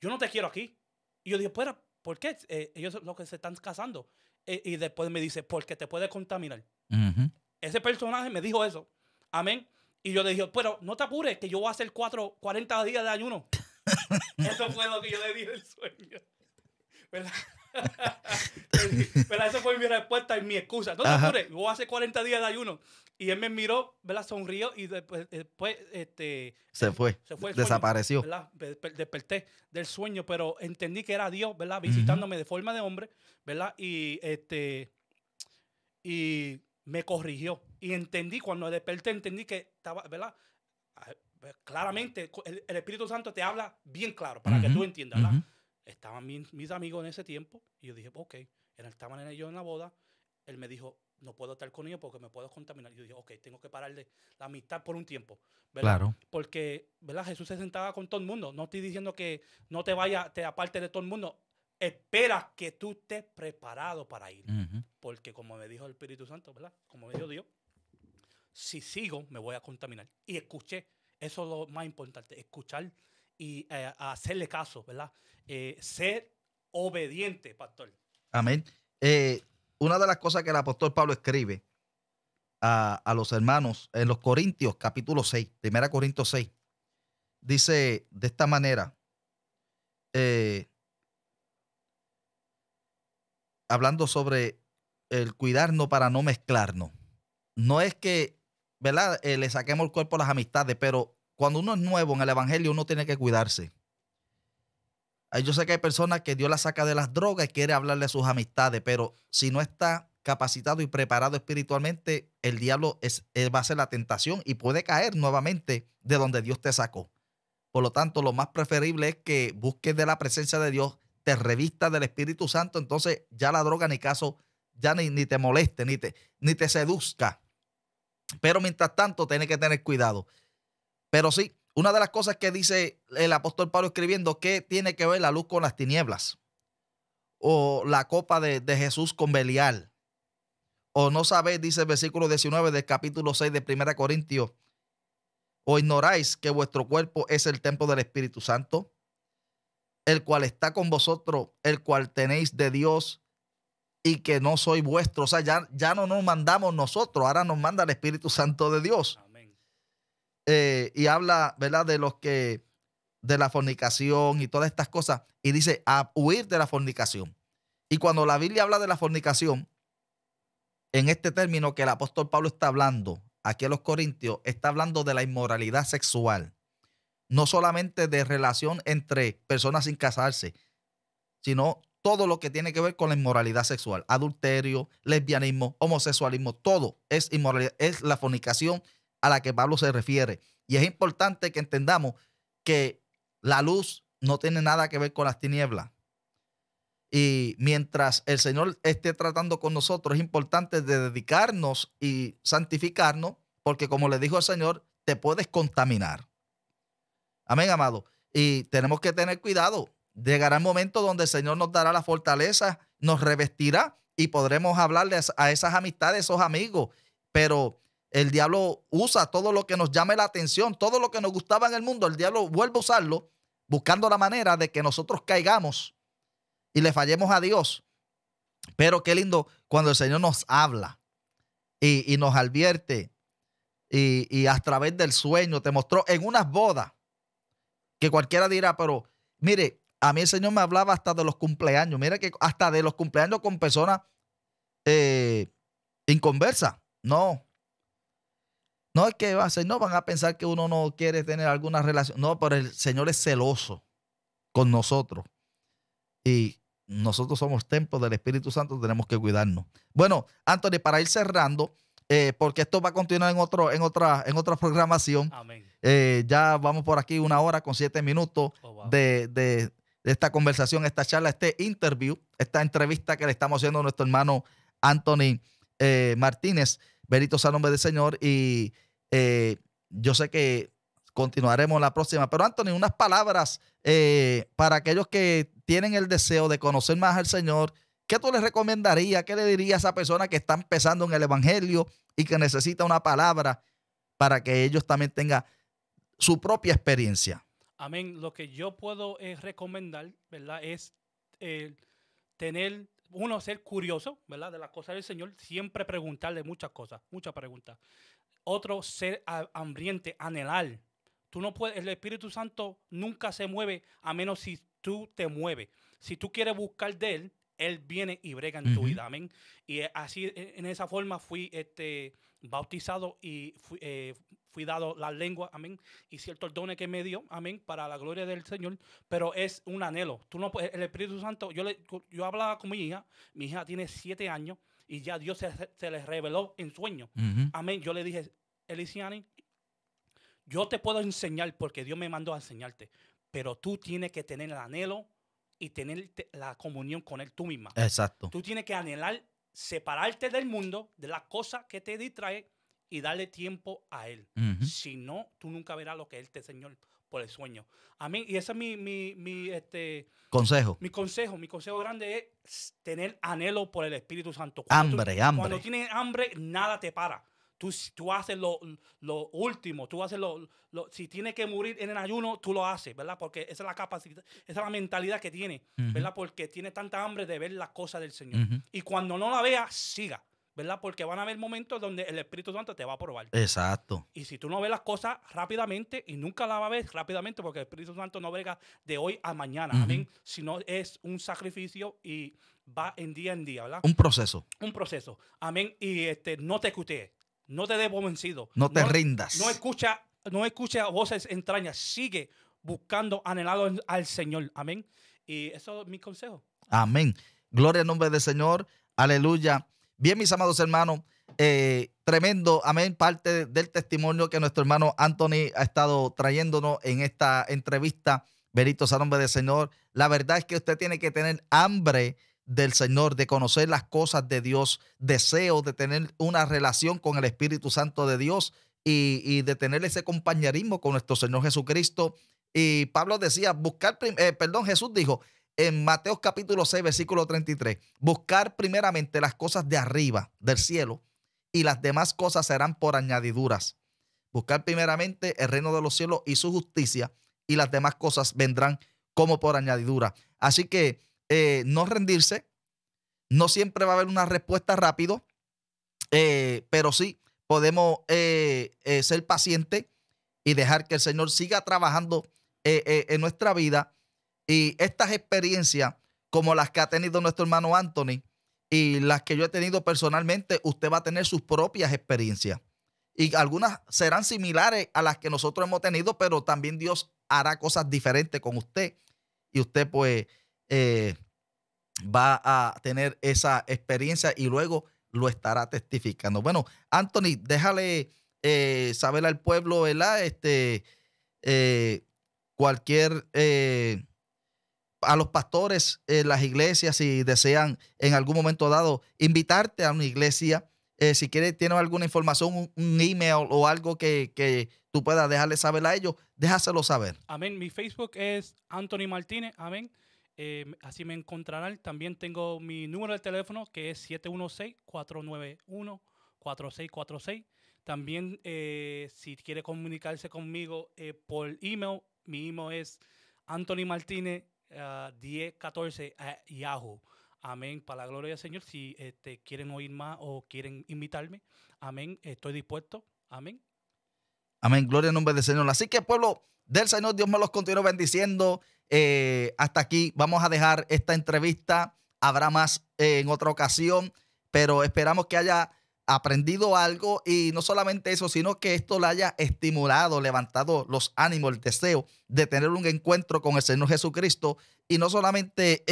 yo no te quiero aquí. Y yo dije, pero, ¿por qué? Ellos son los que se están casando. Y después me dice, porque te puedes contaminar. Ese personaje me dijo eso. Amén. Y yo le dije, pero no te apures, que yo voy a hacer 40 días de ayuno. Eso fue lo que yo le dije del sueño. ¿Verdad? ¿Verdad? Esa fue mi respuesta y mi excusa. No te apures, voy a hacer 40 días de ayuno. Y él me miró, ¿verdad? Sonrió y después se fue. Desapareció. Sueño, ¿verdad? Desperté del sueño, pero entendí que era Dios, ¿verdad? Visitándome de forma de hombre, ¿verdad? Y me corrigió. Y entendí, cuando desperté, entendí que estaba, ¿verdad? Claramente, el Espíritu Santo te habla bien claro, para que tú entiendas, ¿verdad? Estaban mis amigos en ese tiempo y yo dije, ok, estaban ellos en la boda. Él me dijo, no puedo estar con ellos porque me puedo contaminar. Y yo dije, ok, tengo que parar de la amistad por un tiempo, ¿verdad? Claro. Porque, ¿verdad? Jesús se sentaba con todo el mundo. No estoy diciendo que no te vayas, te aparte de todo el mundo. Espera que tú estés preparado para ir. Porque como me dijo el Espíritu Santo, ¿verdad? Como me dijo Dios, si sigo, me voy a contaminar. Y escuché Eso es lo más importante, escuchar y hacerle caso, ¿verdad? Ser obediente, pastor. Amén. Una de las cosas que el apóstol Pablo escribe a los hermanos en los Corintios, capítulo 6, 1 Corintios 6, dice de esta manera, hablando sobre el cuidarnos para no mezclarnos. No es que, ¿verdad? Le saquemos el cuerpo a las amistades, pero cuando uno es nuevo en el evangelio, uno tiene que cuidarse. Yo sé que hay personas que Dios las saca de las drogas y quiere hablarle a sus amistades, pero si no está capacitado y preparado espiritualmente, el diablo va a ser la tentación y puede caer nuevamente de donde Dios te sacó. Por lo tanto, lo más preferible es que busques de la presencia de Dios, te revistas del Espíritu Santo, entonces ya la droga ni caso, ya ni te moleste, ni te seduzca. Pero mientras tanto, tienes que tener cuidado. Pero sí, una de las cosas que dice el apóstol Pablo escribiendo, ¿qué tiene que ver la luz con las tinieblas? O la copa de Jesús con Belial. O no sabéis, dice el versículo 19 del capítulo 6 de 1 Corintios, o ignoráis que vuestro cuerpo es el templo del Espíritu Santo, el cual está con vosotros, el cual tenéis de Dios y que no soy vuestro. O sea, ya no nos mandamos nosotros, ahora nos manda el Espíritu Santo de Dios. Amén. Y habla, ¿verdad?, de la fornicación y todas estas cosas. Y dice, a huir de la fornicación. Y cuando la Biblia habla de la fornicación, en este término que el apóstol Pablo está hablando aquí a los Corintios, está hablando de la inmoralidad sexual. No solamente de relación entre personas sin casarse, sino todo lo que tiene que ver con la inmoralidad sexual. Adulterio, lesbianismo, homosexualismo, todo es inmoralidad, es la fornicación a la que Pablo se refiere. Y es importante que entendamos que la luz no tiene nada que ver con las tinieblas. Y mientras el Señor esté tratando con nosotros, es importante de dedicarnos y santificarnos, porque como le dijo el Señor, te puedes contaminar. Amén, amado. Y tenemos que tener cuidado. Llegará el momento donde el Señor nos dará la fortaleza, nos revestirá y podremos hablarles a esas amistades, esos amigos. Pero el diablo usa todo lo que nos llame la atención, todo lo que nos gustaba en el mundo, el diablo vuelve a usarlo, buscando la manera de que nosotros caigamos y le fallemos a Dios. Pero qué lindo cuando el Señor nos habla y nos advierte y a través del sueño te mostró en unas bodas que cualquiera dirá, pero mire, a mí el Señor me hablaba hasta de los cumpleaños. Mire que hasta de los cumpleaños con personas inconversas. No es que no van a pensar que uno no quiere tener alguna relación. No, pero el Señor es celoso con nosotros. Y nosotros somos templos del Espíritu Santo, tenemos que cuidarnos. Bueno, Anthony, para ir cerrando, porque esto va a continuar en otra programación. Amén. Ya vamos por aquí 1 hora con 7 minutos de esta conversación, esta charla, este interview, esta entrevista que le estamos haciendo a nuestro hermano Anthony Martínez. Bendito sea el nombre del Señor. Y yo sé que continuaremos la próxima. Pero Anthony, unas palabras para aquellos que tienen el deseo de conocer más al Señor. ¿Qué tú les recomendarías? ¿Qué le dirías a esa persona que está empezando en el evangelio y que necesita una palabra para que ellos también tengan su propia experiencia? Amén. Lo que yo puedo recomendar, ¿verdad? Es ser curioso, ¿verdad? De las cosas del Señor. Siempre preguntarle muchas cosas, muchas preguntas. Otro, ser hambriente, anhelar. Tú no puedes, el Espíritu Santo nunca se mueve a menos si tú te mueves. Si tú quieres buscar de Él viene y brega en tu vida. Amén. Y así, en esa forma, fui bautizado y fui dado la lengua, amén, y ciertos dones que me dio, amén, para la gloria del Señor, pero es un anhelo. Tú no puedes, el Espíritu Santo, yo hablaba con mi hija tiene 7 años, y ya Dios se les reveló en sueño. Amén. Yo le dije, Elisiani, yo te puedo enseñar porque Dios me mandó a enseñarte, pero tú tienes que tener el anhelo y tener la comunión con Él tú misma. Exacto. Tú tienes que anhelar separarte del mundo, de las cosas que te distraen y darle tiempo a Él. Si no, tú nunca verás lo que Él te enseñó por el sueño. Amén. Y ese es mi consejo. Mi consejo grande es tener anhelo por el Espíritu Santo. Hambre. Cuando tienes hambre, nada te para. tú haces lo último, tú haces si tienes que morir en el ayuno, tú lo haces, ¿verdad? Porque esa es la capacidad, esa es la mentalidad que tiene, ¿verdad? Porque tiene tanta hambre de ver las cosas del Señor. Y cuando no la veas, siga, ¿verdad? Porque van a haber momentos donde el Espíritu Santo te va a probar. Exacto. Y si tú no ves las cosas rápidamente, y nunca la vas a ver rápidamente, porque el Espíritu Santo no brega de hoy a mañana, amén, sino es un sacrificio y va en día, ¿verdad? Un proceso. Un proceso, amén, y no te escutees, no te des por vencido. No te rindas. No escucha voces entrañas, sigue buscando, anhelado al Señor, amén. Y eso es mi consejo. Amén. Gloria al nombre del Señor. Aleluya. Bien, mis amados hermanos, tremendo, amén, parte del testimonio que nuestro hermano Anthony ha estado trayéndonos en esta entrevista. Bendito sea el nombre del Señor. La verdad es que usted tiene que tener hambre del Señor, de conocer las cosas de Dios, deseo de tener una relación con el Espíritu Santo de Dios y de tener ese compañerismo con nuestro Señor Jesucristo. Y Pablo decía, Jesús dijo en Mateo capítulo 6, versículo 33, buscar primeramente las cosas de arriba, del cielo, y las demás cosas serán por añadiduras. Buscar primeramente el reino de los cielos y su justicia, y las demás cosas vendrán como por añadidura. Así que no rendirse, no siempre va a haber una respuesta rápido, pero sí podemos ser pacientes y dejar que el Señor siga trabajando en nuestra vida. Y estas experiencias, como las que ha tenido nuestro hermano Anthony y las que yo he tenido personalmente, usted va a tener sus propias experiencias. Y algunas serán similares a las que nosotros hemos tenido, pero también Dios hará cosas diferentes con usted. Y usted pues va a tener esa experiencia y luego lo estará testificando. Bueno, Anthony, déjale saber al pueblo, ¿verdad? Cualquier, a los pastores, las iglesias, si desean en algún momento dado invitarte a una iglesia, si quieres, tienes alguna información, un email o algo que tú puedas dejarle saber a ellos, déjaselo saber. Amén. Mi Facebook es Anthony Martínez. Amén. Así me encontrarán. También tengo mi número de teléfono, que es 716-491-4646. También, si quiere comunicarse conmigo por email, mi email es anthonymartinez1014 Amén. Para la gloria del Señor. Si quieren oír más o quieren invitarme, amén, estoy dispuesto. Amén. Amén. Gloria al nombre del Señor. Así que, pueblo del Señor, Dios me los continúe bendiciendo. Hasta aquí vamos a dejar esta entrevista. Habrá más en otra ocasión, pero esperamos que haya aprendido algo, y no solamente eso, sino que esto le haya estimulado, levantado los ánimos, el deseo de tener un encuentro con el Señor Jesucristo, y no solamente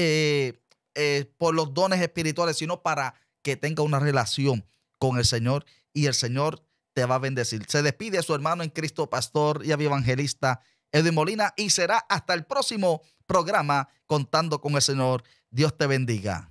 por los dones espirituales, sino para que tenga una relación con el Señor, y el Señor te va a bendecir. Se despide su hermano en Cristo, pastor y evangelista Edwin Molina, y será hasta el próximo programa Contando con el Señor. Dios te bendiga.